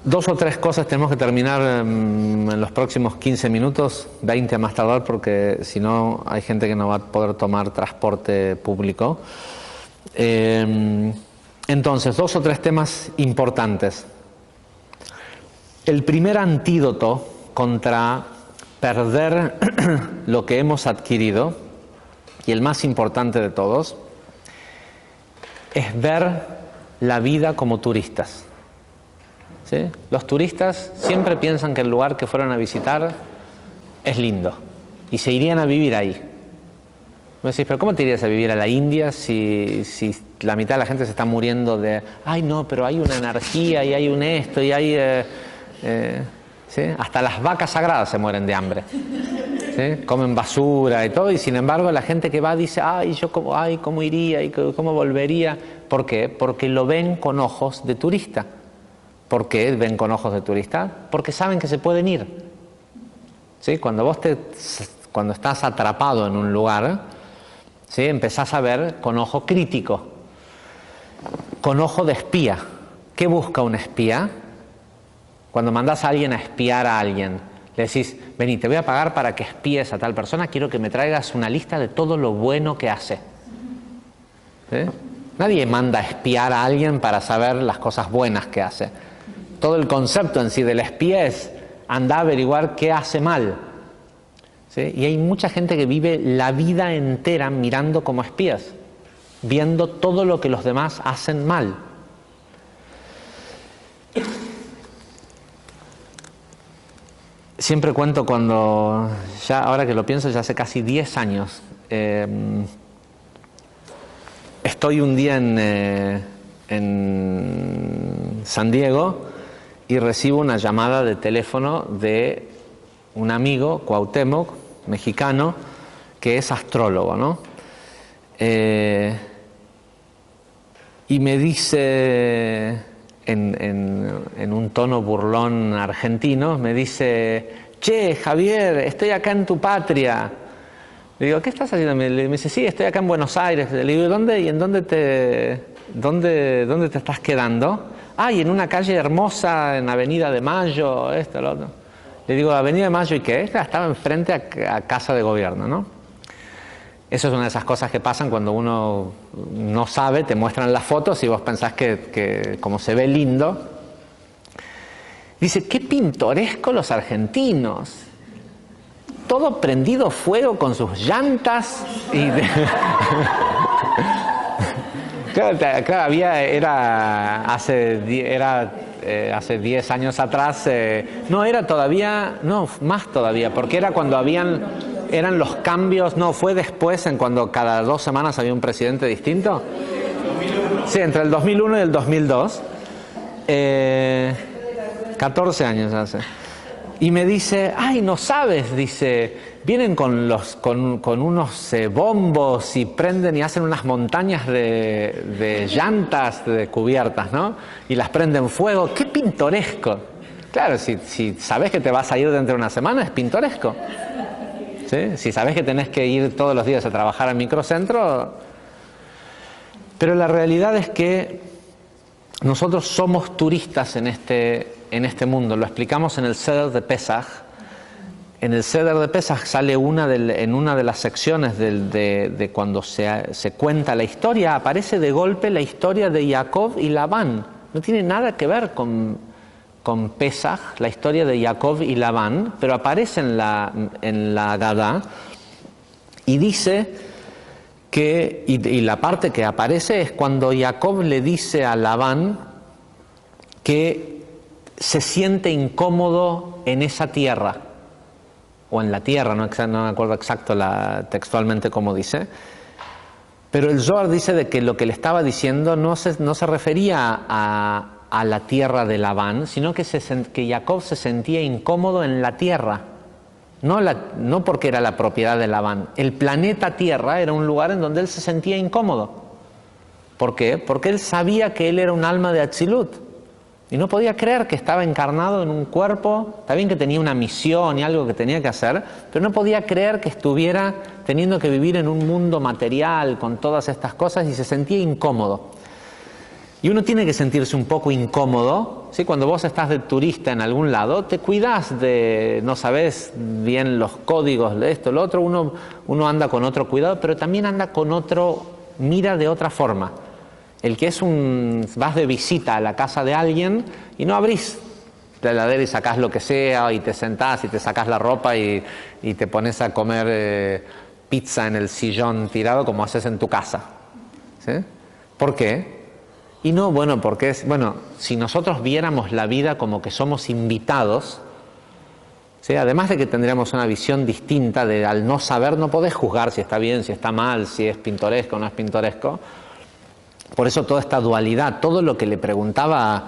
2 o 3 cosas tenemos que terminar en los próximos 15 minutos, 20 a más tardar, porque si no hay gente que no va a poder tomar transporte público. Entonces, 2 o 3 temas importantes. El primer antídoto contra perder lo que hemos adquirido, y el más importante de todos, es ver la vida como turistas. ¿Sí? Los turistas siempre piensan que el lugar que fueron a visitar es lindo y se irían a vivir ahí. Me decís, pero ¿cómo te irías a vivir a la India si la mitad de la gente se está muriendo de ay no, pero hay una energía y hay un esto y hay... ¿sí? Hasta las vacas sagradas se mueren de hambre. ¿Sí? Comen basura y todo, y sin embargo la gente que va dice ay, ¿cómo iría y cómo volvería? ¿Por qué? Porque lo ven con ojos de turista. ¿Por qué ven con ojos de turista? Porque saben que se pueden ir. ¿Sí? Cuando estás atrapado en un lugar, ¿sí? Empezás a ver con ojo crítico, con ojo de espía. ¿Qué busca un espía? Cuando mandás a alguien a espiar a alguien, le decís, vení, te voy a pagar para que espíes a tal persona, quiero que me traigas una lista de todo lo bueno que hace. ¿Sí? Nadie manda a espiar a alguien para saber las cosas buenas que hace. Todo el concepto en sí del espía es andar a averiguar qué hace mal. ¿Sí? Y hay mucha gente que vive la vida entera mirando como espías, viendo todo lo que los demás hacen mal. Siempre cuento cuando, ahora que lo pienso, ya hace casi 10 años, estoy un día en San Diego y recibo una llamada de teléfono de un amigo, Cuauhtémoc, mexicano, que es astrólogo, ¿no? Y me dice, en un tono burlón argentino, me dice, che, Javier, estoy acá en tu patria. Le digo, ¿qué estás haciendo? Me dice, sí, estoy acá en Buenos Aires. Le digo, ¿dónde? ¿Y en dónde te estás quedando? Ah, y en una calle hermosa, en Avenida de Mayo, esto, lo otro. Le digo, ¿Avenida de Mayo y qué? Estaba enfrente a Casa de Gobierno, ¿no? Eso es una de esas cosas que pasan cuando uno no sabe, te muestran las fotos y vos pensás que como se ve lindo. Dice, qué pintoresco los argentinos. Todo prendido fuego con sus llantas. Y claro, era hace 10 años atrás, no era todavía, no, más todavía, porque era cuando eran los cambios, no, fue después, en cuando cada 2 semanas había un presidente distinto. Sí, entre el 2001 y el 2002. 14 años hace. Y me dice, ay, no sabes, dice, vienen con unos bombos y prenden y hacen unas montañas de llantas de cubiertas, ¿no? Y las prenden fuego. ¡Qué pintoresco! Claro, si sabes que te vas a ir dentro de una semana, es pintoresco. ¿Sí? Si sabes que tenés que ir todos los días a trabajar al microcentro. Pero la realidad es que nosotros somos turistas en este mundo. Lo explicamos en el Seder de Pesach. En el Seder de Pesach sale en una de las secciones de cuando se cuenta la historia, aparece de golpe la historia de Jacob y Labán. No tiene nada que ver con Pesach, la historia de Jacob y Labán, pero aparece en la Haggadá y dice que, y la parte que aparece es cuando Jacob le dice a Labán que se siente incómodo en esa tierra, o en la tierra, no me acuerdo exacto textualmente cómo dice, pero el Zohar dice de que lo que le estaba diciendo no se refería a la tierra de Labán, sino que Jacob se sentía incómodo en la tierra, no porque era la propiedad de Labán. El planeta Tierra era un lugar en donde él se sentía incómodo. ¿Por qué? Porque él sabía que él era un alma de Atzilut y no podía creer que estaba encarnado en un cuerpo. Está bien que tenía una misión y algo que tenía que hacer, pero no podía creer que estuviera teniendo que vivir en un mundo material con todas estas cosas, y se sentía incómodo. Y uno tiene que sentirse un poco incómodo, ¿sí? Cuando vos estás de turista en algún lado, te cuidás de, no sabés bien los códigos de esto, lo otro, uno anda con otro cuidado, pero también anda con otro, mira de otra forma. El que vas de visita a la casa de alguien y no abrís la heladera y sacás lo que sea, y te sentás y te sacás la ropa y te pones a comer pizza en el sillón tirado como haces en tu casa, ¿sí? ¿Por qué? Y no, porque si nosotros viéramos la vida como que somos invitados, ¿sí? Además de que tendríamos una visión distinta al no saber, no podés juzgar si está bien, si está mal, si es pintoresco o no es pintoresco. Por eso toda esta dualidad, todo lo que le preguntaba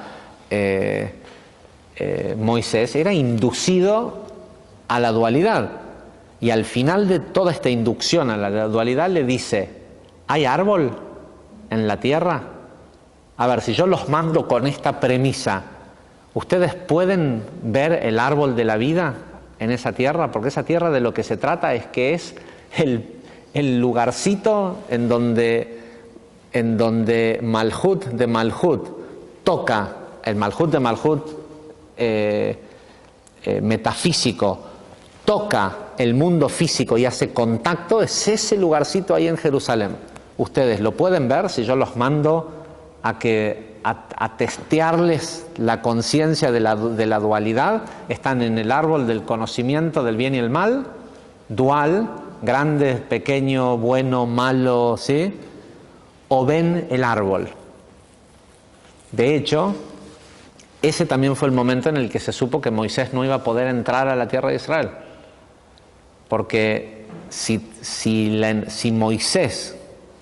Moisés era inducido a la dualidad. Y al final de toda esta inducción a la dualidad le dice: ¿hay árbol en la tierra? A ver, si yo los mando con esta premisa, ¿ustedes pueden ver el árbol de la vida en esa tierra? Porque esa tierra, de lo que se trata es que es el lugarcito en donde Malhut de Malhut toca, el Malhut de Malhut metafísico, toca el mundo físico y hace contacto. Es ese lugarcito ahí en Jerusalén. Ustedes lo pueden ver si yo los mando a testearles la conciencia de la dualidad. Están en el árbol del conocimiento del bien y el mal, dual, grande, pequeño, bueno, malo, ¿sí? O ven el árbol. De hecho, ese también fue el momento en el que se supo que Moisés no iba a poder entrar a la tierra de Israel. Porque si Moisés,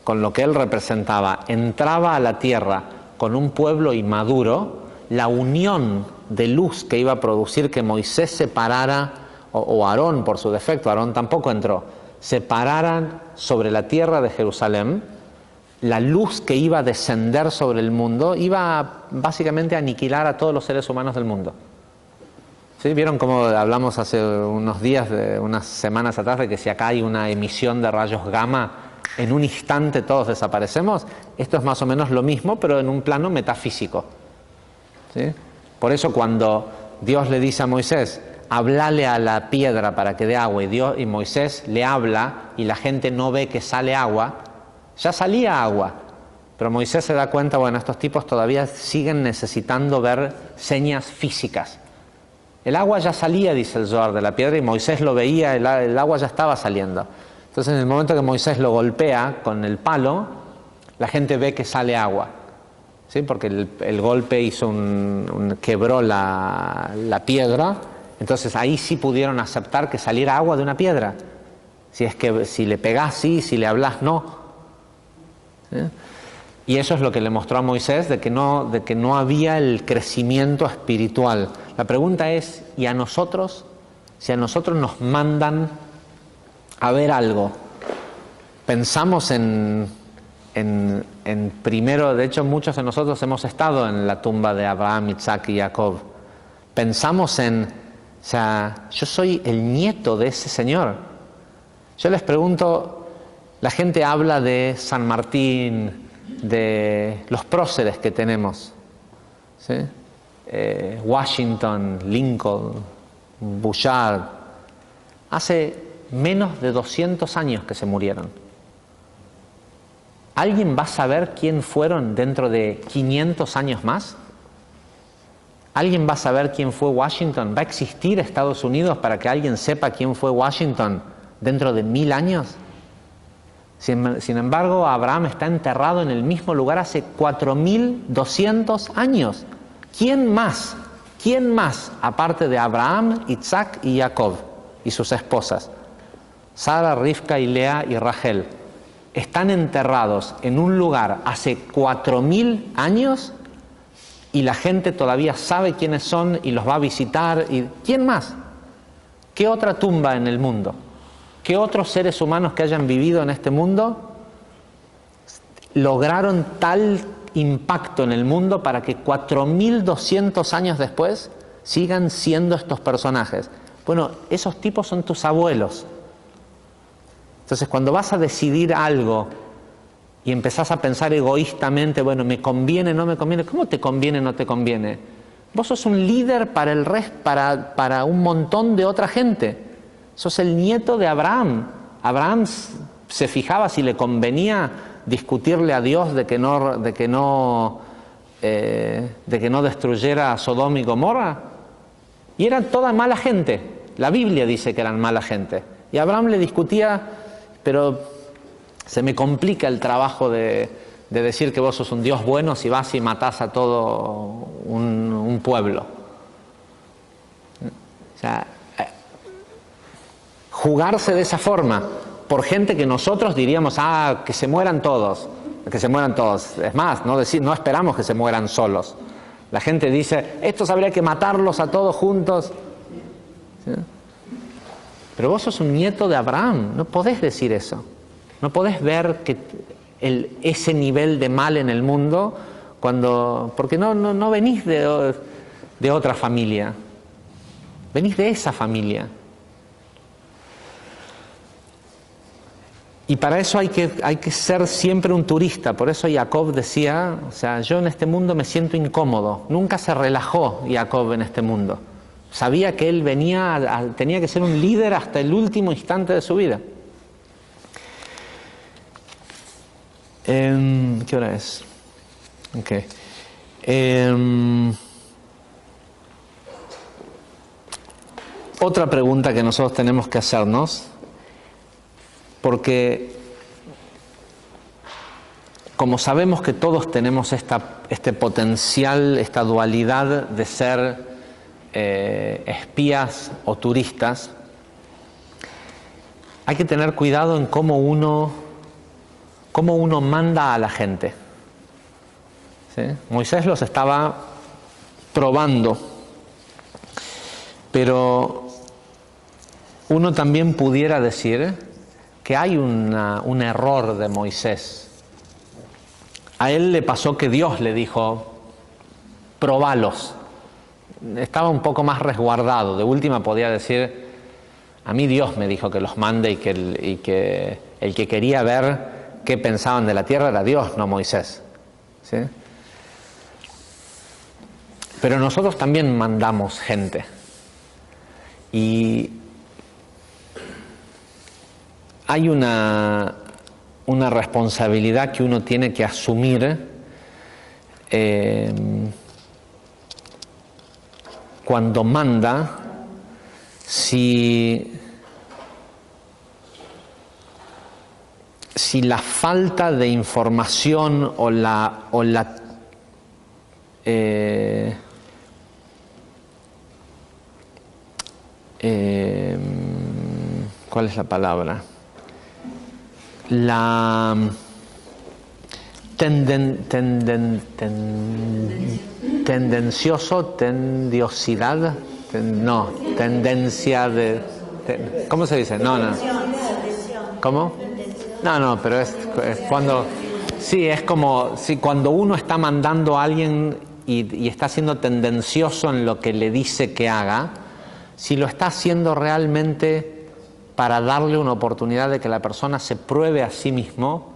con lo que él representaba, entraba a la tierra con un pueblo inmaduro, la unión de luz que iba a producir que Moisés separara, o Aarón por su defecto, Aarón tampoco entró, separaran sobre la tierra de Jerusalén, la luz que iba a descender sobre el mundo iba básicamente a aniquilar a todos los seres humanos del mundo. ¿Sí? ¿Vieron cómo hablamos hace unos días, unas semanas atrás, de que si acá hay una emisión de rayos gamma, en un instante todos desaparecemos? Esto es más o menos lo mismo, pero en un plano metafísico. ¿Sí? Por eso cuando Dios le dice a Moisés: háblale a la piedra para que dé agua, y Moisés le habla y la gente no ve que sale agua, ya salía agua, pero Moisés se da cuenta, estos tipos todavía siguen necesitando ver señas físicas. El agua ya salía, dice el Zohar, de la piedra, y Moisés lo veía, el agua ya estaba saliendo. Entonces, en el momento que Moisés lo golpea con el palo, la gente ve que sale agua, ¿sí? Porque el golpe quebró la piedra. Entonces ahí sí pudieron aceptar que saliera agua de una piedra. Si le pegás sí, si le hablás no. ¿Sí? Y eso es lo que le mostró a Moisés, de que no había el crecimiento espiritual. La pregunta es: ¿y a nosotros? Si a nosotros nos mandan a ver algo, pensamos en primero, de hecho muchos de nosotros hemos estado en la tumba de Abraham, Isaac y Jacob. Pensamos yo soy el nieto de ese Señor. Yo les pregunto, la gente habla de San Martín, de los próceres que tenemos, ¿sí? Washington, Lincoln, Bouchard, hace menos de 200 años que se murieron. ¿Alguien va a saber quién fueron dentro de 500 años más? ¿Alguien va a saber quién fue Washington? ¿Va a existir Estados Unidos para que alguien sepa quién fue Washington dentro de 1000 años? Sin embargo, Abraham está enterrado en el mismo lugar hace 4200 años. ¿Quién más ¿Quién más, aparte de Abraham, Isaac y Jacob y sus esposas, Sara, Rivka y Lea y Rachel, están enterrados en un lugar hace 4000 años y la gente todavía sabe quiénes son y los va a visitar? ¿Y quién más? ¿Qué otra tumba en el mundo? ¿Qué otros seres humanos que hayan vivido en este mundo lograron tal impacto en el mundo para que 4200 años después sigan siendo estos personajes? Bueno, esos tipos son tus abuelos. Entonces, cuando vas a decidir algo y empezás a pensar egoístamente, bueno, ¿me conviene, no me conviene? ¿Cómo te conviene, no te conviene? Vos sos un líder para el resto, para un montón de otra gente. Sos el nieto de Abraham. Abraham se fijaba si le convenía discutirle a Dios de que no destruyera a Sodoma y Gomorra. Y eran toda mala gente. La Biblia dice que eran mala gente. Y Abraham le discutía, pero se me complica el trabajo de decir que vos sos un Dios bueno si vas y matás a todo un pueblo. O sea, jugarse de esa forma por gente que nosotros diríamos, que se mueran todos, que se mueran todos. Es más, no esperamos que se mueran solos. La gente dice, estos habría que matarlos a todos juntos. ¿Sí? Pero vos sos un nieto de Abraham, no podés decir eso. No podés ver que ese nivel de mal en el mundo porque no venís de otra familia, venís de esa familia. Y para eso hay que ser siempre un turista. Por eso Jacob decía, o sea, yo en este mundo me siento incómodo. Nunca se relajó Jacob en este mundo. Sabía que él tenía que ser un líder hasta el último instante de su vida. ¿Qué hora es? Okay. Otra pregunta que nosotros tenemos que hacernos, porque como sabemos que todos tenemos este potencial, esta dualidad de ser espías o turistas, hay que tener cuidado en cómo uno manda a la gente. ¿Sí? Moisés los estaba probando, pero uno también pudiera decir que hay un error de Moisés. A él le pasó que Dios le dijo, probalos. Estaba un poco más resguardado. De última podía decir, a mí Dios me dijo que los mande y que el que quería ver qué pensaban de la tierra era Dios, no Moisés. ¿Sí? Pero nosotros también mandamos gente. Y hay una responsabilidad que uno tiene que asumir cuando manda, si la falta de información o la ¿cuál es la palabra? La tendiosidad, tendencia de... ¿Cómo se dice? No. ¿Cómo? No, pero es cuando... Sí, es como si cuando uno está mandando a alguien y está siendo tendencioso en lo que le dice que haga, si lo está haciendo realmente para darle una oportunidad de que la persona se pruebe a sí mismo,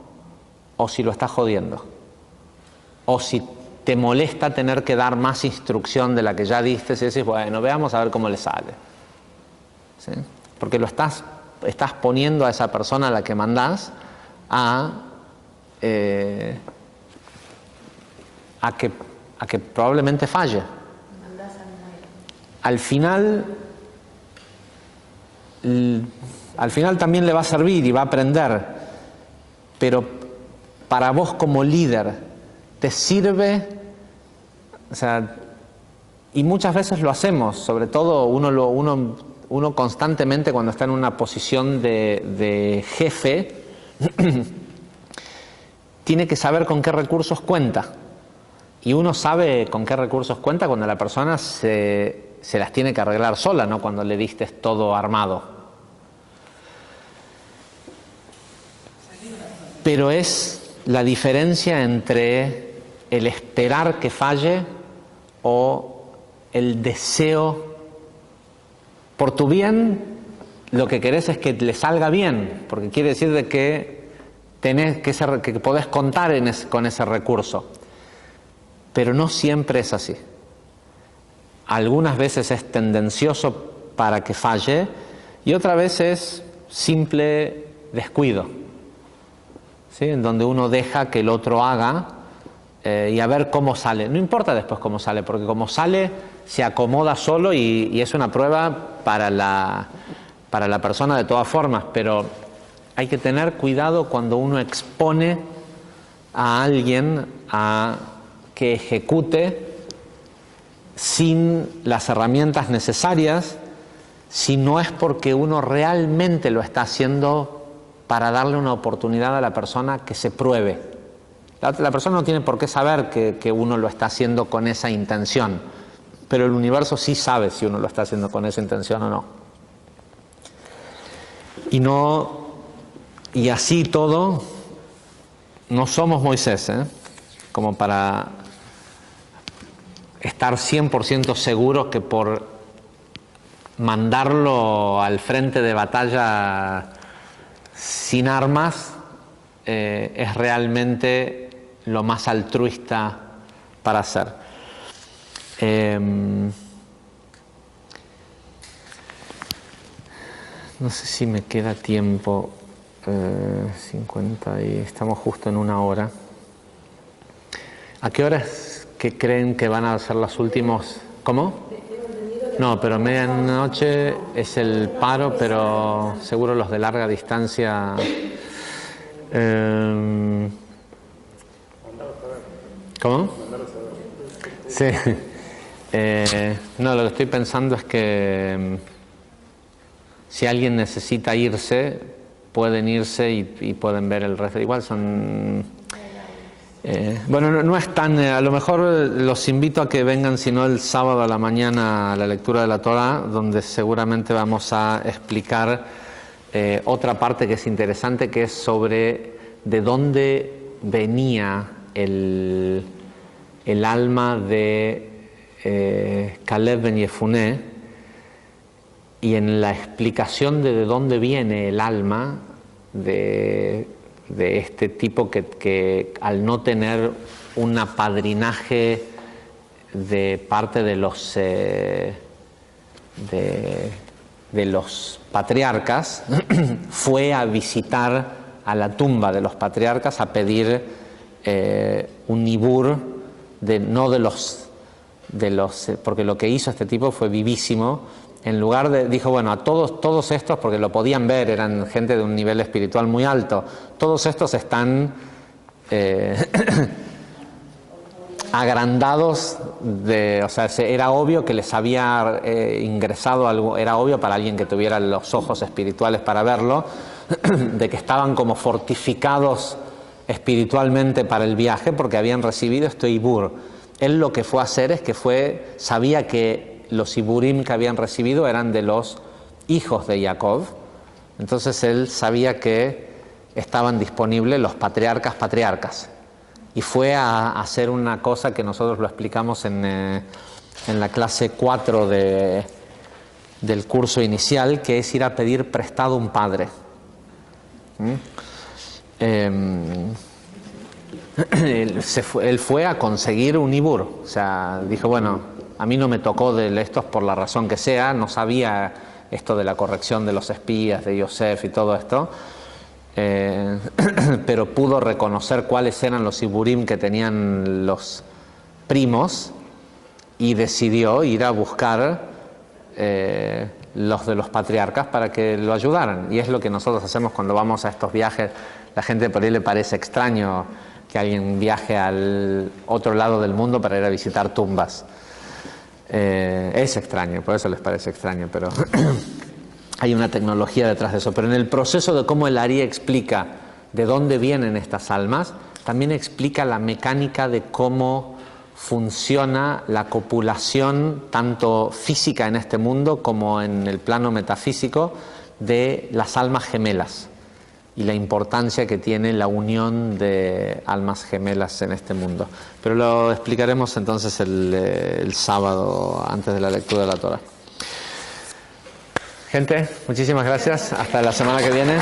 o si lo está jodiendo, o si te molesta tener que dar más instrucción de la que ya diste, y decís, bueno, veamos a ver cómo le sale. ¿Sí? Porque lo estás poniendo a esa persona a la que mandás a que probablemente falle. Al final también le va a servir y va a aprender, pero para vos como líder te sirve, o sea, Y muchas veces lo hacemos, sobre todo uno constantemente cuando está en una posición de jefe, tiene que saber con qué recursos cuenta. Y uno sabe con qué recursos cuenta cuando la persona se las tiene que arreglar sola, no cuando le diste todo armado. Pero es la diferencia entre el esperar que falle o el deseo por tu bien. Lo que querés es que le salga bien, porque quiere decir de que que podés contar con ese recurso. Pero no siempre es así. Algunas veces es tendencioso para que falle y otra vez es simple descuido, ¿sí? En donde uno deja que el otro haga y a ver cómo sale. No importa después cómo sale, porque como sale se acomoda solo y es una prueba para la persona de todas formas, pero hay que tener cuidado cuando uno expone a alguien a que ejecute sin las herramientas necesarias, si no es porque uno realmente lo está haciendo para darle una oportunidad a la persona que se pruebe. La persona no tiene por qué saber que uno lo está haciendo con esa intención, pero el universo sí sabe si uno lo está haciendo con esa intención o no. Y así todo, no somos Moisés, como para estar 100% seguros que por mandarlo al frente de batalla sin armas es realmente lo más altruista para hacer. No sé si me queda tiempo. 50 y estamos justo en 1 hora. ¿A qué horas que creen que van a ser los últimos? ¿Cómo? No, pero medianoche es el paro, pero seguro los de larga distancia. ¿Cómo? Sí. No, lo que estoy pensando es que si alguien necesita irse, pueden irse y pueden ver el resto. Igual son... bueno, no es tan... a lo mejor los invito a que vengan, si no el sábado a la mañana, a la lectura de la Torá, donde seguramente vamos a explicar otra parte que es interesante, que es sobre de dónde venía el alma de Caleb ben Yefuné, y en la explicación de dónde viene el alma de este tipo que al no tener un apadrinaje de parte de los patriarcas, fue a visitar a la tumba de los patriarcas a pedir un nibur porque lo que hizo este tipo fue vivísimo. En lugar de, dijo, bueno, a todos estos, porque lo podían ver, eran gente de un nivel espiritual muy alto, todos estos están agrandados o sea, era obvio que les había ingresado algo, era obvio para alguien que tuviera los ojos espirituales para verlo, de que estaban como fortificados espiritualmente para el viaje porque habían recibido este ibur. Él lo que fue a hacer es que sabía que los iburim que habían recibido eran de los hijos de Jacob, entonces él sabía que estaban disponibles los patriarcas, y fue a hacer una cosa que nosotros lo explicamos en la clase 4 del curso inicial, que es ir a pedir prestado a un padre. Él fue a conseguir un ibur, o sea, dijo, bueno, a mí no me tocó de estos por la razón que sea, no sabía esto de la corrección de los espías, de Yosef y todo esto, pero pudo reconocer cuáles eran los iburim que tenían los primos y decidió ir a buscar los de los patriarcas para que lo ayudaran. Y es lo que nosotros hacemos cuando vamos a estos viajes. La gente por ahí le parece extraño que alguien viaje al otro lado del mundo para ir a visitar tumbas. Es extraño, por eso les parece extraño, pero hay una tecnología detrás de eso. Pero en el proceso de cómo el Ari explica de dónde vienen estas almas, también explica la mecánica de cómo funciona la copulación, tanto física en este mundo como en el plano metafísico, de las almas gemelas y la importancia que tiene la unión de almas gemelas en este mundo. Pero lo explicaremos entonces el sábado antes de la lectura de la Torá. Gente, muchísimas gracias. Hasta la semana que viene.